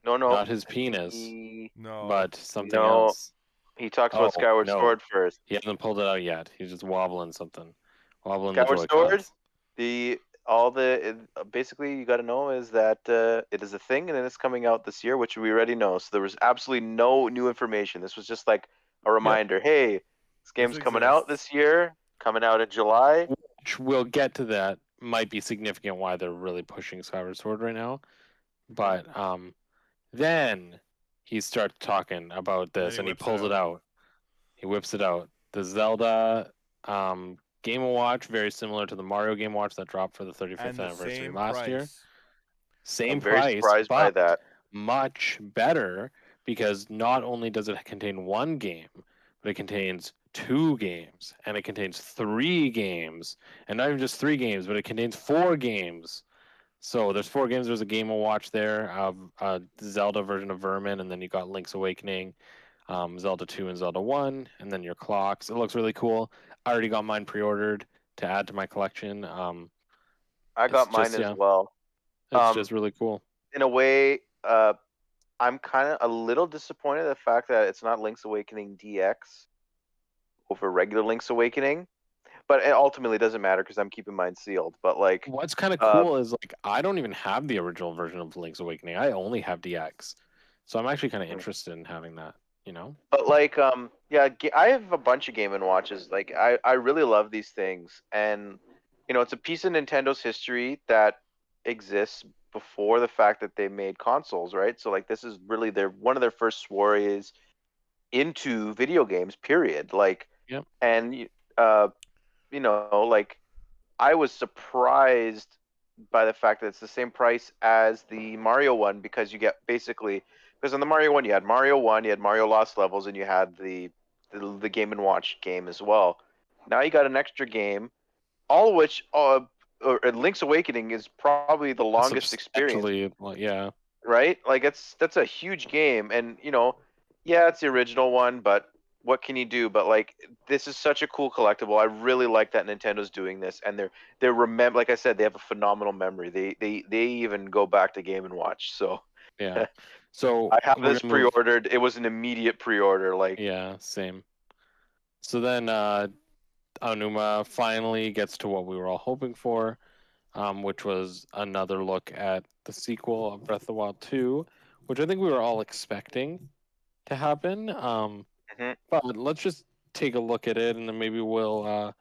No, no, not his penis, he No. but something no, else. he talks about Oh, Skyward no. Sword first. He hasn't pulled it out yet. He's just wobbling something, wobbling the Skyward Joy Sword, Cons. the all the basically you got to know is that it is a thing and it's coming out this year, which we already know. So there was absolutely no new information. This was just like a Yep. reminder. Hey, this This game's coming out exists. this year, coming out in July. Which we'll get to that. Might be significant why they're really pushing Skyward Sword right now. But then he starts talking about And then this he and he whips it pulls it out. out. He whips it out. The Zelda Game & Watch, very similar to the Mario Game & Watch that dropped for the 35th And the anniversary same last year. price. Same I'm very price, surprised by but that. much better because not only does it contain one game, but it contains two games and it contains three games. And not even just three games, but it contains four games. So there's four games. There's a Game & Watch there of Zelda version of Vermin, and then you got Link's Awakening, Zelda 2 and Zelda 1, and then your clocks. It looks really cool. I already got mine pre-ordered to add to my collection. I It's got mine just as yeah, well. it's just really cool. In a way, I'm kind of a little disappointed the fact that it's not Link's Awakening DX over regular Link's Awakening. but it ultimately doesn't matter because I'm keeping mine sealed. But like, What's kind of uh, cool is like I don't even have the original version of Link's Awakening. I only have DX, so I'm actually kind of interested in having that. You know? but like, yeah, I have a bunch of Game and Watches. Like, I really love these things, and it's a piece of Nintendo's history that exists before the fact that they made consoles, right? So like, this is really one of their first forays into video games. Period. Like, Yep. and like I was surprised by the fact that it's the same price as the Mario one because you get basically because on the Mario one you had Mario one, you had Mario Lost Levels, and you had the Game and Watch game as well. Now you got an extra game, all of which or Link's Awakening is probably the longest experience, Substantially, well, yeah. right? Like that's a huge game, and yeah, it's the original one, but what can you do? But like, this is such a cool collectible. I really like that Nintendo's doing this, and they're remember. Like I said, they have a phenomenal memory. They even go back to Game and Watch. So Yeah. So I have we're this gonna move. pre-ordered. It was an immediate pre-order. Like, Yeah, same. So then Aonuma finally gets to what we were all hoping for, which was another look at the sequel of Breath of the Wild 2, which I think we were all expecting to happen. mhm. But let's just take a look at it, and then maybe we'll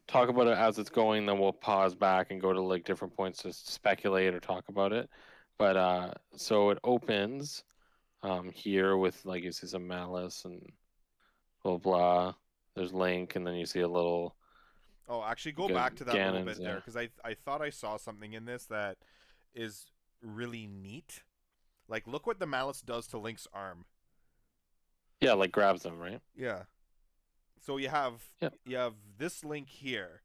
talk about it as it's going. Then we'll pause back and go to like different points to speculate or talk about it. But so it opens here with like you see some malice and blah blah. There's Link, and then you see a little Oh, actually, go back to that little Ganon's, bit there yeah. because I thought I saw something in this that is really neat. Like, look what the malice does to Link's arm. Yeah, like grabs them, right? Yeah. So you have Yeah. this Link here.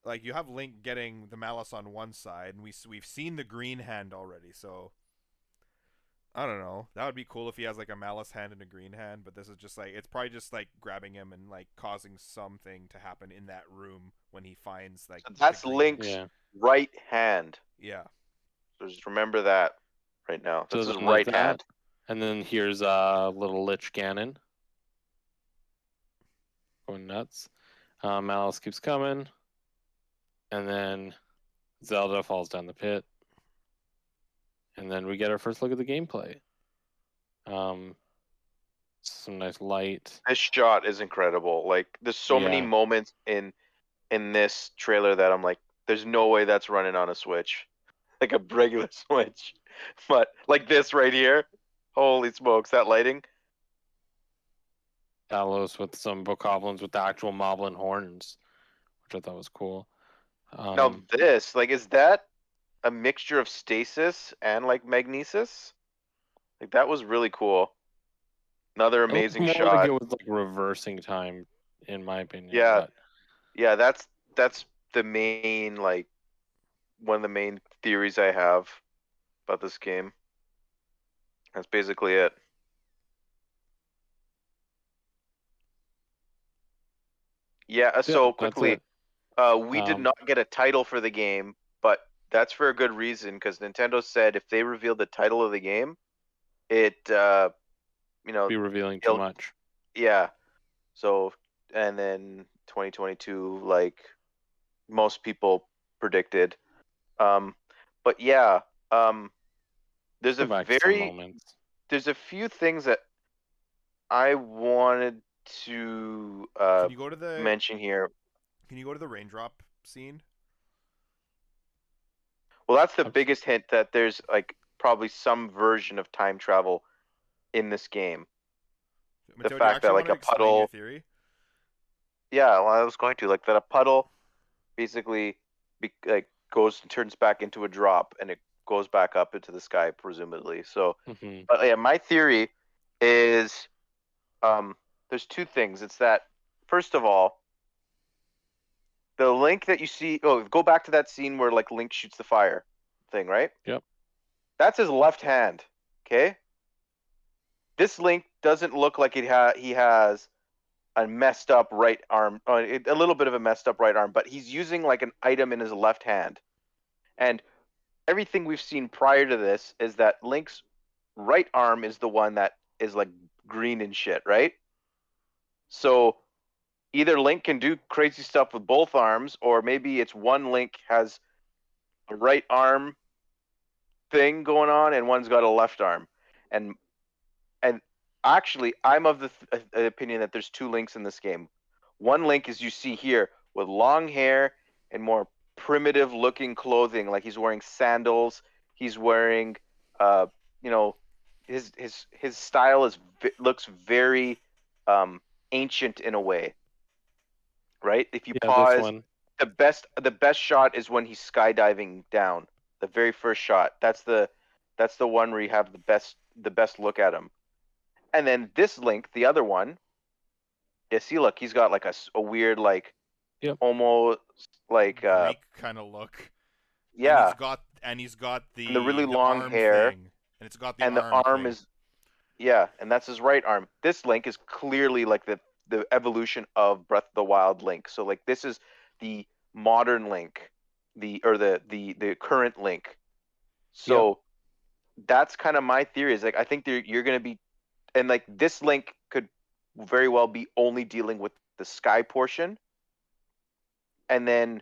Like, you have Link getting the malice on one side, and we've seen the green hand already. So I don't know. That would be cool if he has like a malice hand and a green hand, but this is just like it's probably just like grabbing him and like causing something to happen in that room when he finds like So that's the green. Link's Yeah. right hand. Yeah. So just remember that right now. So That's his then there's right that, hand. and then here's little Lich Ganon going nuts. Malice keeps coming, and then Zelda falls down the pit, and then we get our first look at the gameplay. Some nice light. This shot is incredible. Like, there's so many Yeah. moments in this trailer that I'm like, there's no way that's running on a Switch, like a regular Switch. But like this right here, holy smokes, that lighting. Talos with some bokoblins with the actual moblin horns, which I thought was cool. Now this, like, is that a mixture of stasis and like magnesis? Like, that was really cool. Another It looked amazing more like shot. it was like reversing time, in my opinion. Yeah, But yeah, that's the main like one of the main theories I have about this game. That's basically it. Yeah, yeah, so that's quickly, it. we did Um, not get a title for the game, but that's for a good reason because Nintendo said if they reveal the title of the game, it be revealing too it'll much. yeah. So and then 2022, like most people predicted. Um, but yeah, um, there's Go a back to some moments. there's a few things that I wanted to Can you go to the mention here. raindrop scene? Well, that's the Absolutely. biggest hint that there's like probably some version of time travel in this game. The Matteo, do you fact that actually want like to a explain your puddle, theory? yeah, well, I was going to like that a puddle basically like goes and turns back into a drop and it goes back up into the sky presumably. So, Hmm. but yeah, my theory is there's two things. It's that first of all, the Link that you see, oh, go back to that scene where like Link shoots the fire thing, right? Yep. That's his left hand. Okay. This Link doesn't look like he has a messed up right arm, a little bit of a messed up right arm, but he's using like an item in his left hand. And everything we've seen prior to this is that Link's right arm is the one that is like green and shit, right? So either Link can do crazy stuff with both arms, or maybe it's one Link has a right arm thing going on and one's got a left arm. And actually, I'm of the opinion that there's two Links in this game. One Link is you see here with long hair and more primitive looking clothing, like he's wearing sandals. He's wearing, uh, you know, his style looks very ancient in a way, right? If you Yeah, this pause, one. the best shot is when he's skydiving down. The very first shot. That's the one where you have the best look at him. And then this Link, the other one, yeah, see, look, he's got like a weird, like, Yep. almost like, Greek kind of look. yeah, And he's got and the really long arm hair, thing, and it's got the and the arm arm thing. is, yeah, and that's his right arm. This Link is clearly like the evolution of Breath of the Wild Link. So like this is the modern Link, the current Link. So that's kind of my theory. Is like I think you're gonna be, and like this Link could very well be only dealing with the sky portion, and then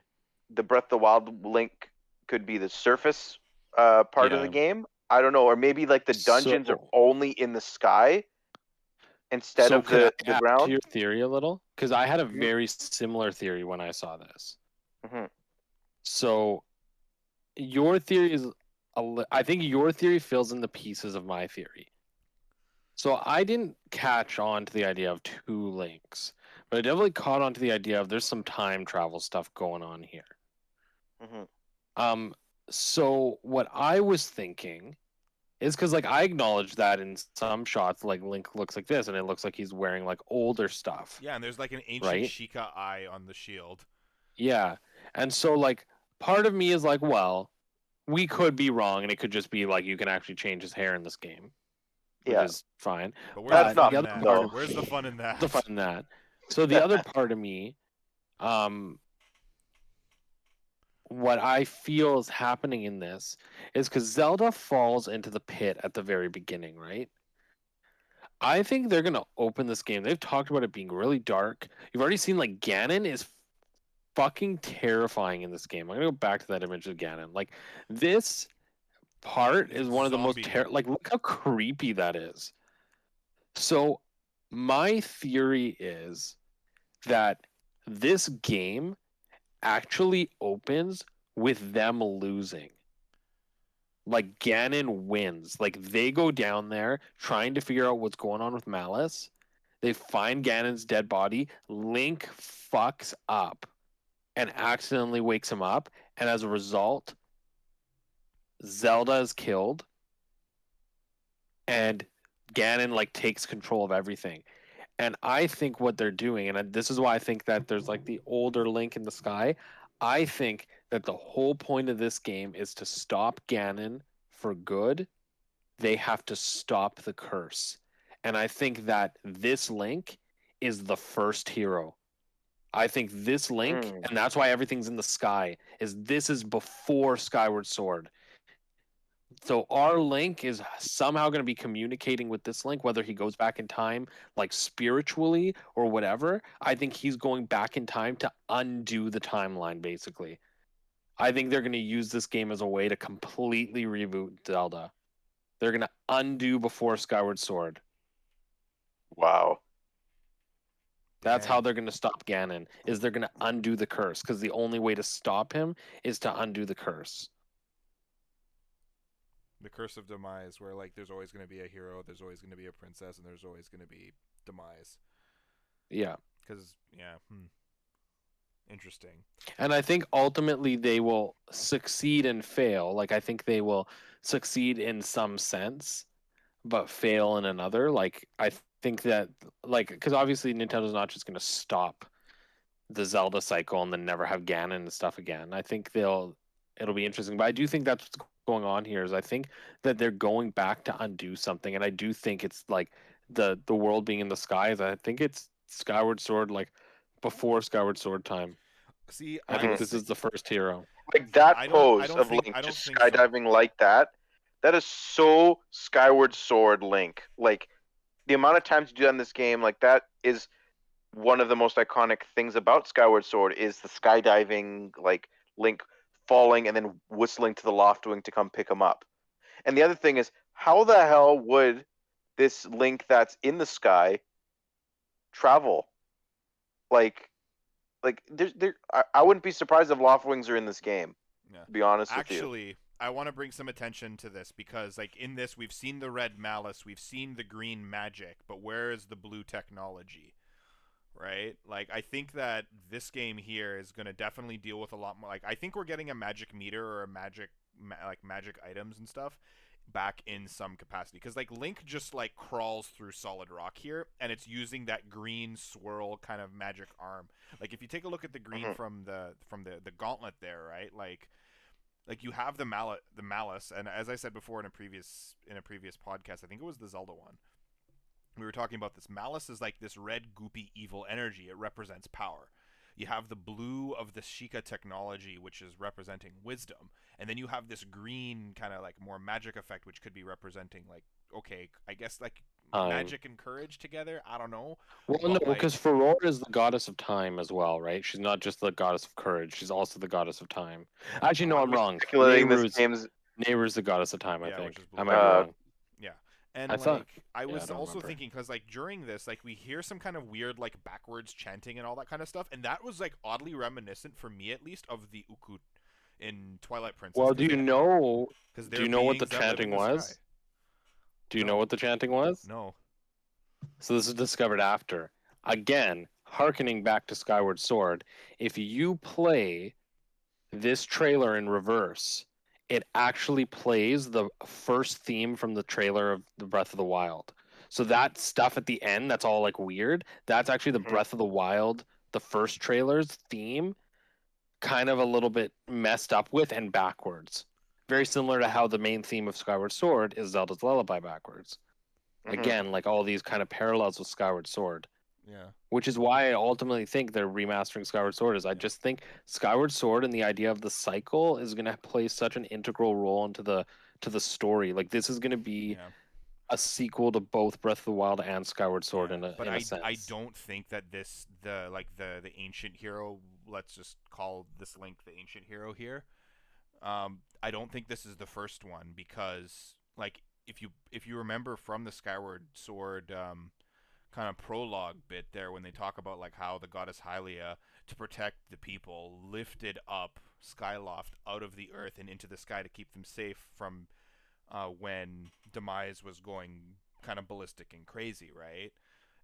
the Breath of the Wild Link could be the surface part of the Yeah. game. I don't know, or maybe like the dungeons are So, only in the sky instead so of could I the add to ground. your theory a little? Because I had a Mhm. very similar theory when I saw this. Mhm. So your theory is, I think your theory fills in the pieces of my theory. So I didn't catch on to the idea of two links, but I definitely caught on to the idea of there's some time travel stuff going on here. Mhm. So what I was thinking is because like I acknowledge that in some shots, like Link looks like this, and it looks like he's wearing like older stuff, Yeah, and there's like an ancient right? Sheikah eye on the shield. Yeah, and so like part of me is like, well, we could be wrong, and it could just be like you can actually change his hair in this game, which Yeah, is fine. But where's the that's But fun not the in other fun that? part though. of Where's the fun in the fun that? in that. So the other part of me, um, what I feel is happening in this is because Zelda falls into the pit at the very beginning, right? I think they're gonna open this game. They've talked about it being really dark. You've already seen like Ganon is fucking terrifying in this game. I'm gonna go back to that image of Ganon. Like this part He's is a one of the most zombie. like look how creepy that is. So my theory is that this game actually opens with them losing. Like Ganon wins. Like they go down there trying to figure out what's going on with Malice. They find Ganon's dead body. Link fucks up and accidentally wakes him up, and as a result, Zelda is killed, and Ganon like takes control of everything. And I think what they're doing, and this is why I think that there's like the older Link in the sky. I think that the whole point of this game is to stop Ganon for good. They have to stop the curse. And I think that this Link is the first hero. I think this Link, Mm. and that's why everything's in the sky, is this is before Skyward Sword. So our Link is somehow going to be communicating with this Link, whether he goes back in time, like spiritually or whatever. I think he's going back in time to undo the timeline, basically. I think they're going to use this game as a way to completely reboot Zelda. They're going to undo before Skyward Sword. Wow. That's Dang. how they're going to stop Ganon. Is they're going to undo the curse, because the only way to stop him is to undo the curse. The curse of demise, where like there's always going to be a hero, there's always going to be a princess, and there's always going to be demise. Yeah. Because interesting. And I think ultimately they will succeed and fail. Like I think they will succeed in some sense, but fail in another. Like I think that like because obviously Nintendo's not just going to stop the Zelda cycle and then never have Ganon and stuff again. I think it'll be interesting. But I do think that's what's going on here is I think that they're going back to undo something, and I do think it's like the world being in the skies. I think it's Skyward Sword, like before Skyward Sword time. See, I I'm think Mhm. this is the first hero. Like see, that pose of Link I don't just think so. skydiving like that. That is so Skyward Sword Link. Like the amount of times you do that in this game, like that is one of the most iconic things about Skyward Sword is the skydiving, like Link falling and then whistling to the Loftwing to come pick him up. And the other thing is, how the hell would this Link that's in the sky travel? Like I wouldn't be surprised if Loftwings are in this game. Yeah. To be honest with you. Actually, I want to bring some attention to this because, like, in this, we've seen the red malice, we've seen the green magic, but where is the blue technology? Right? Like, I think that this game here is going to definitely deal with a lot more. Like, I think we're getting a magic meter or a magic, magic items and stuff back in some capacity. Because, like, Link just, like, crawls through solid rock here, and it's using that green swirl kind of magic arm. Like, if you take a look at the green from the gauntlet there, right? Like you have the malice, and as I said before in a previous podcast, I think it was the Zelda one. We were talking about this. Malice is like this red, goopy, evil energy. It represents power. You have the blue of the Sheikah technology, which is representing wisdom, and then you have this green kind of like more magic effect, which could be representing like, okay, I guess like magic and courage together. I don't know. Well, no, because Furore is the goddess of time as well, right? She's not just the goddess of courage; she's also the goddess of time. Actually, no, I'm wrong. Nehru's the goddess of time. I think I might be wrong. Yeah. And I was also thinking, because like during this, like we hear some kind of weird like backwards chanting and all that kind of stuff, and that was like oddly reminiscent for me at least of the Ukut in Twilight Princess. Well, do you know what the chanting was? Do you know what the chanting was? No. So this is discovered after. Again, hearkening back to Skyward Sword, if you play this trailer in reverse, it actually plays the first theme from the trailer of the Breath of the Wild. So that stuff at the end, that's all like weird. That's actually the Breath of the Wild, the first trailer's theme, kind of a little bit messed up with and backwards. Very similar to how the main theme of Skyward Sword is Zelda's Lullaby backwards. Again, like all these kind of parallels with Skyward Sword. Yeah. Which is why I ultimately think they're remastering Skyward Sword. I just think Skyward Sword and the idea of the cycle is going to play such an integral role into the story. Like this is going to be a sequel to both Breath of the Wild and Skyward Sword in a sense. I don't think that the ancient hero. Let's just call this Link the ancient hero here. I don't think this is the first one because like if you remember from the Skyward Sword kind of prologue bit there when they talk about like how the goddess Hylia, to protect the people, lifted up Skyloft out of the earth and into the sky to keep them safe from when Demise was going kind of ballistic and crazy, right?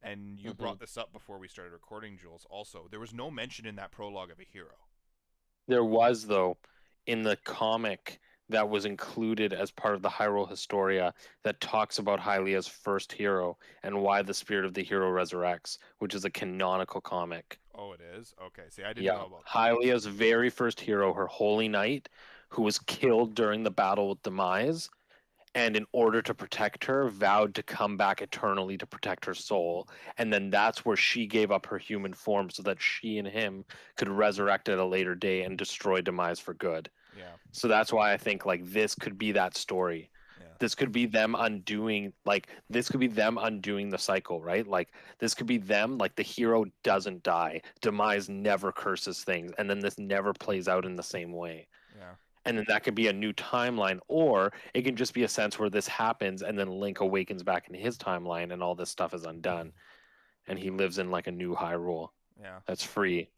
And you brought this up before we started recording, Jules. Also, there was no mention in that prologue of a hero. There was, though, in the comic that was included as part of the Hyrule Historia that talks about Hylia's first hero and why the spirit of the hero resurrects, which is a canonical comic. Oh, it is? Okay. See, I didn't know about that. Hylia's very first hero, her Holy Knight, who was killed during the battle with Demise, and in order to protect her, vowed to come back eternally to protect her soul. And then that's where she gave up her human form so that she and him could resurrect at a later day and destroy Demise for good. Yeah. So that's why I think like this could be that story. Yeah. This could be them undoing the cycle, right? Like this could be them, like the hero doesn't die. Demise never curses things, and then this never plays out in the same way. Yeah. And then that could be a new timeline, or it can just be a sense where this happens and then Link awakens back in his timeline and all this stuff is undone. And he lives in like a new Hyrule. Yeah. That's free.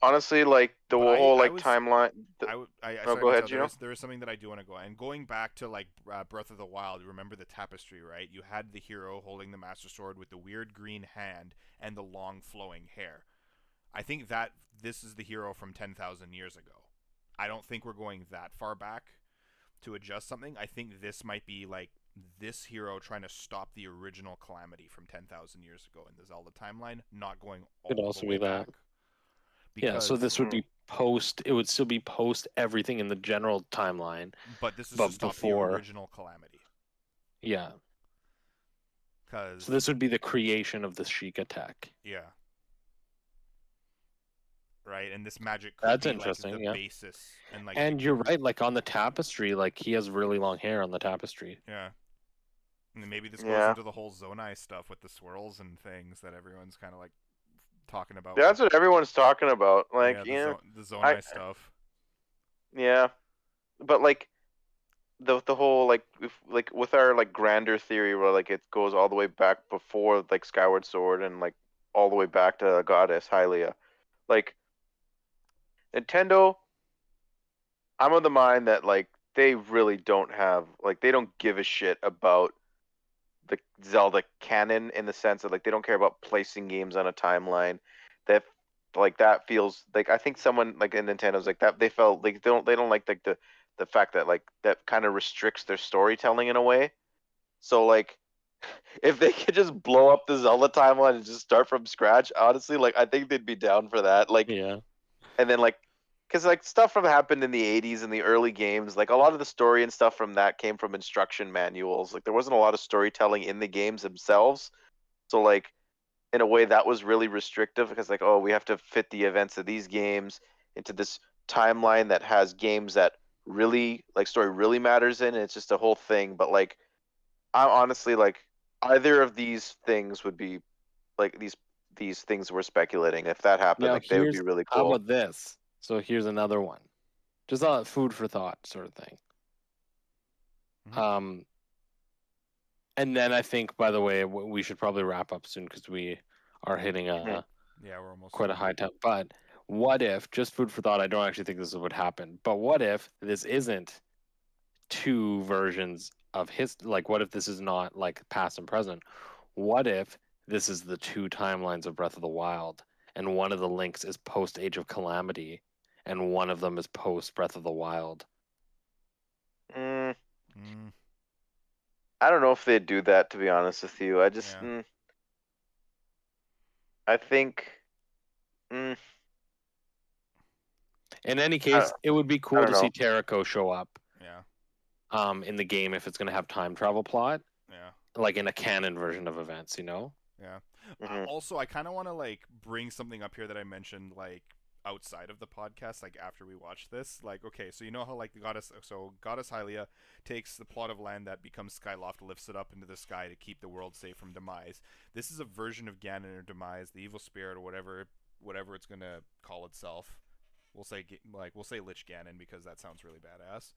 Honestly, like the whole timeline. Go ahead, Gino. There is something that I do want to go on. And going back to like Breath of the Wild, you remember the tapestry, right? You had the hero holding the Master Sword with the weird green hand and the long flowing hair. I think that this is the hero from 10,000 years ago. I don't think we're going that far back to adjust something. I think this might be like this hero trying to stop the original calamity from 10,000 years ago in the Zelda timeline, not going all the way back. Yeah, so this would be post. It would still be post everything in the general timeline. But this is to stop the original calamity. Yeah. So this would be the creation of the Sheikah tech. Yeah. Right, and this magic could That's be interesting, like the basis. And you're right, like on the tapestry, like he has really long hair on the tapestry. Yeah. And then maybe this goes into the whole Zonai stuff with the swirls and things that everyone's kind of like talking about. That's what everyone's talking about. Like, the Zonai I stuff. yeah, but like the whole like with our like grander theory where like it goes all the way back before like Skyward Sword and like all the way back to Goddess Hylia. Like Nintendo, I'm of the mind that like they really don't have like they don't give a shit about the Zelda canon in the sense that like they don't care about placing games on a timeline. That like that feels like I think someone like in Nintendo's like that they felt like they don't like the fact that like that kind of restricts their storytelling in a way. So like if they could just blow up the Zelda timeline and just start from scratch, honestly, like I think they'd be down for that. Like Yeah. and then like because like stuff from happened in the 80s and the early games, like a lot of the story and stuff from that came from instruction manuals. Like there wasn't a lot of storytelling in the games themselves. So like in a way that was really restrictive because like oh we have to fit the events of these games into this timeline that has games that really like story really matters in and it's just a whole thing. But like I'm honestly like either of these things would be like these things we're speculating. If that happened, Now like they would be here's really how cool. about this? So here's another one, just a food for thought sort of thing. Mhm. And then I think, by the way, we should probably wrap up soon because we are hitting Mhm. Yeah, we're almost quite a high time. But what if, just food for thought? I don't actually think this would happen. But what if this isn't two versions of his? Like, what if this is not like past and present? What if this is the two timelines of Breath of the Wild, and one of the links is post Age of Calamity, and one of them is post Breath of the Wild? Mm, Mm, I don't know if they'd do that, to be honest with you. I just, yeah. I think, mm, In any I, case, it would be I cool don't to see know. Terraco show up Yeah. in the game if it's going to have time travel plot, Yeah. like in a canon version of events, Yeah. Hmm. Also, I kind of want to like bring something up here that I mentioned like outside of the podcast, like after we watch this. Like, okay, so you know how like Goddess Hylia takes the plot of land that becomes Skyloft, lifts it up into the sky to keep the world safe from demise. This is a version of Ganon or demise, the evil spirit or whatever it's gonna call itself. We'll say Lich Ganon because that sounds really badass.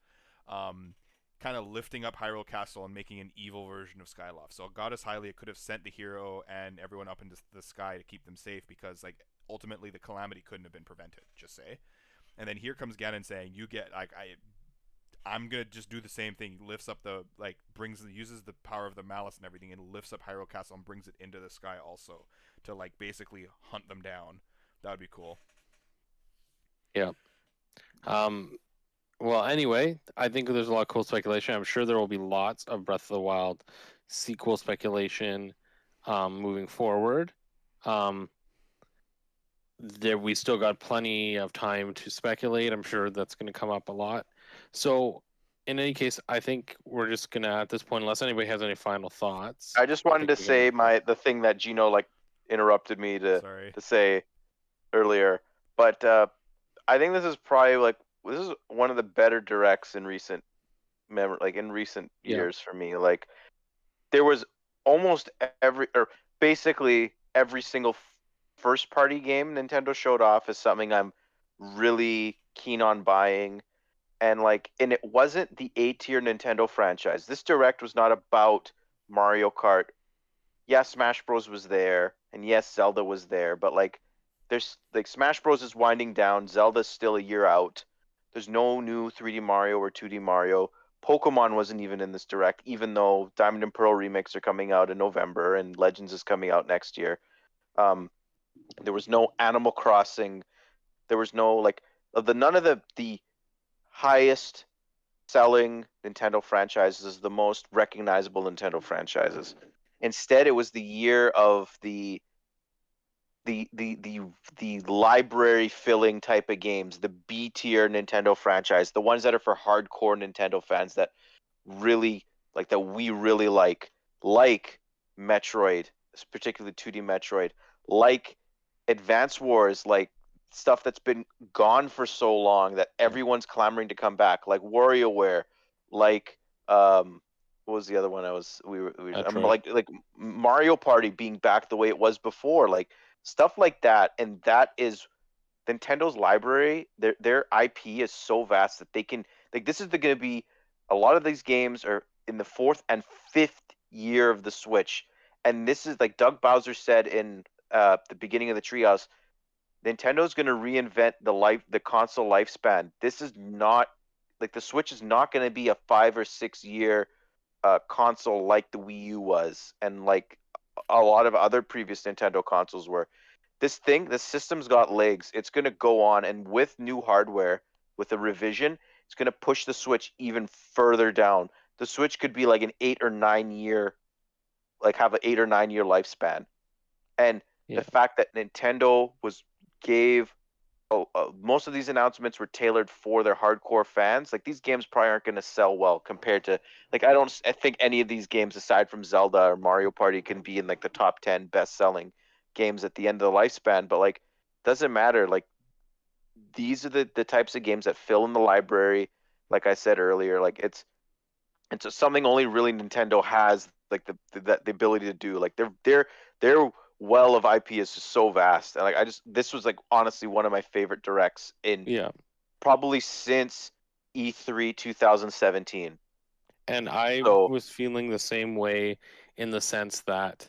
Um, kind of lifting up Hyrule Castle and making an evil version of Skyloft. So Goddess Hylia could have sent the hero and everyone up into the sky to keep them safe because like ultimately the calamity couldn't have been prevented. Just say, and then here comes Ganon saying, "You get like I'm gonna just do the same thing." He lifts up uses the power of the malice and everything, and lifts up Hyrule Castle and brings it into the sky also to like basically hunt them down. That would be cool. Yeah. Well, anyway, I think there's a lot of cool speculation. I'm sure there will be lots of Breath of the Wild sequel speculation moving forward. There, we still got plenty of time to speculate. I'm sure that's going to come up a lot. So, in any case, I think we're just gonna at this point, unless anybody has any final thoughts. I just I wanted think to we're gonna. say the thing that Gino like interrupted me Sorry. to say earlier, but I think this is probably like this is one of the better directs in recent like in recent Yeah. years for me. Like there was almost every or basically every single first party game Nintendo showed off as something I'm really keen on buying. And it wasn't the A tier Nintendo franchise. This direct was not about Mario Kart. Yes, Smash Bros was there, and yes, Zelda was there, but like there's like Smash Bros is winding down, Zelda's still a year out. There's no new 3D Mario or 2D Mario. Pokemon wasn't even in this direct, even though Diamond and Pearl remakes are coming out in November and Legends is coming out next year. Um, there was no Animal Crossing. There was no like none of the highest selling Nintendo franchises, the most recognizable Nintendo franchises. Instead, it was the year of the library filling type of games, the B tier Nintendo franchise, the ones that are for hardcore Nintendo fans that really that we really like Metroid, particularly 2D Metroid, like Advance Wars, like stuff that's been gone for so long that everyone's clamoring to come back, like WarioWare, like what was the other one I was we were I'm Metroid. like Mario Party being back the way it was before, like stuff like that, and that is Nintendo's library. Their IP is so vast that they can like this is going to be a lot of these games are in the fourth and fifth year of the Switch, and this is like Doug Bowser said in the beginning of the Treehouse. Nintendo's going to reinvent the console lifespan. This is not like the Switch is not going to be a 5 or 6 year console like the Wii U was, and like a lot of other previous Nintendo consoles were. This system's got legs. It's going to go on, and with new hardware, with a revision, it's going to push the Switch even further down. The Switch could be like an 8 or 9 year, like have an 8 or 9 year lifespan. And the fact that Nintendo gave most of these announcements were tailored for their hardcore fans. Like these games probably aren't going to sell well compared to like I think any of these games aside from Zelda or Mario Party can be in like the top 10 best selling games at the end of the lifespan. But like doesn't matter. Like these are the types of games that fill in the library. Like I said earlier, like it's something only really Nintendo has like the ability to do. Like their well of IP is just so vast. And like this was like honestly one of my favorite directs in probably since E3 2017. And I was feeling the same way in the sense that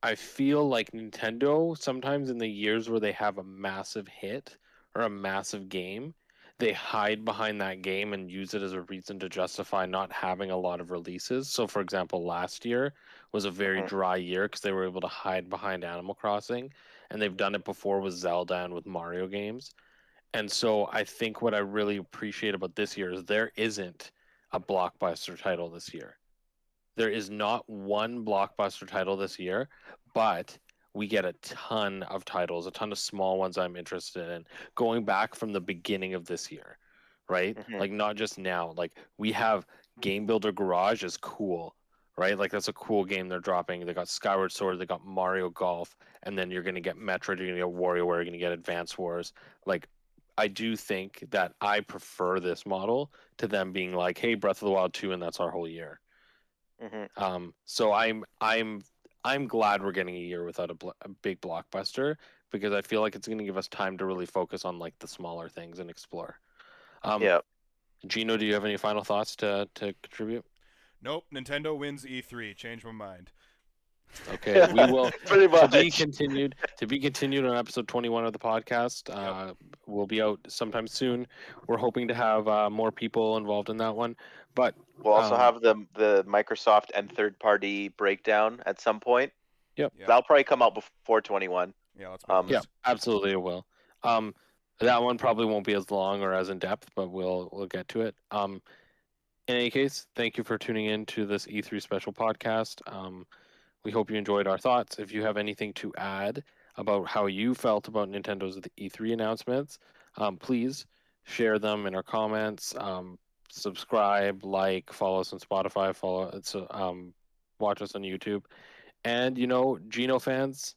I feel like Nintendo sometimes in the years where they have a massive hit or a massive game, they hide behind that game and use it as a reason to justify not having a lot of releases. So, for example, last year was a very dry year because they were able to hide behind Animal Crossing, and they've done it before with Zelda and with Mario games. And so I think what I really appreciate about this year is there isn't a blockbuster title this year. There is not one blockbuster title this year, but we get a ton of titles, a ton of small ones I'm interested in, going back from the beginning of this year, right? Like not just now. Like we have Game Builder Garage is cool, right? Like that's a cool game they're dropping. They got Skyward Sword, they got Mario Golf, and then you're gonna get Metroid, you're gonna get WarioWare, you're gonna get Advance Wars. Like I do think that I prefer this model to them being like, hey, Breath of the Wild 2, and that's our whole year. So I'm glad we're getting a year without a big blockbuster because I feel like it's going to give us time to really focus on like the smaller things and explore. Yeah. Gino, do you have any final thoughts to contribute? Nope. Nintendo wins E3. Change my mind. Okay, we will pretty much to be continued. To be continued on episode 21 of the podcast. We'll be out sometime soon. We're hoping to have more people involved in that one, but we'll also have the Microsoft and third party breakdown at some point. Yep. That'll probably come out before 21. Yeah, let's be honest. Yeah, absolutely it will. That one probably won't be as long or as in depth, but we'll get to it. In any case, thank you for tuning in to this E3 special podcast. We hope you enjoyed our thoughts. If you have anything to add about how you felt about Nintendo's E3 announcements, please share them in our comments. Subscribe, like, follow us on Spotify, watch us on YouTube. And Gino fans,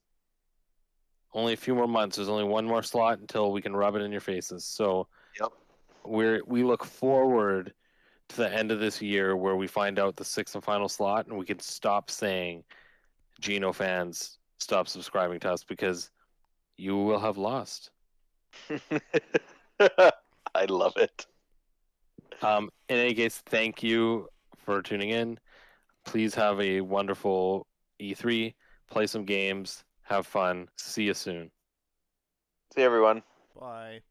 only a few more months. There's only one more slot until we can rub it in your faces. So we look forward to the end of this year where we find out the sixth and final slot and we can stop saying Gino fans stop subscribing to us because you will have lost. I love it. In any case, thank you for tuning in. Please have a wonderful E3. Play some games. Have fun. See you soon. See you, everyone. Bye.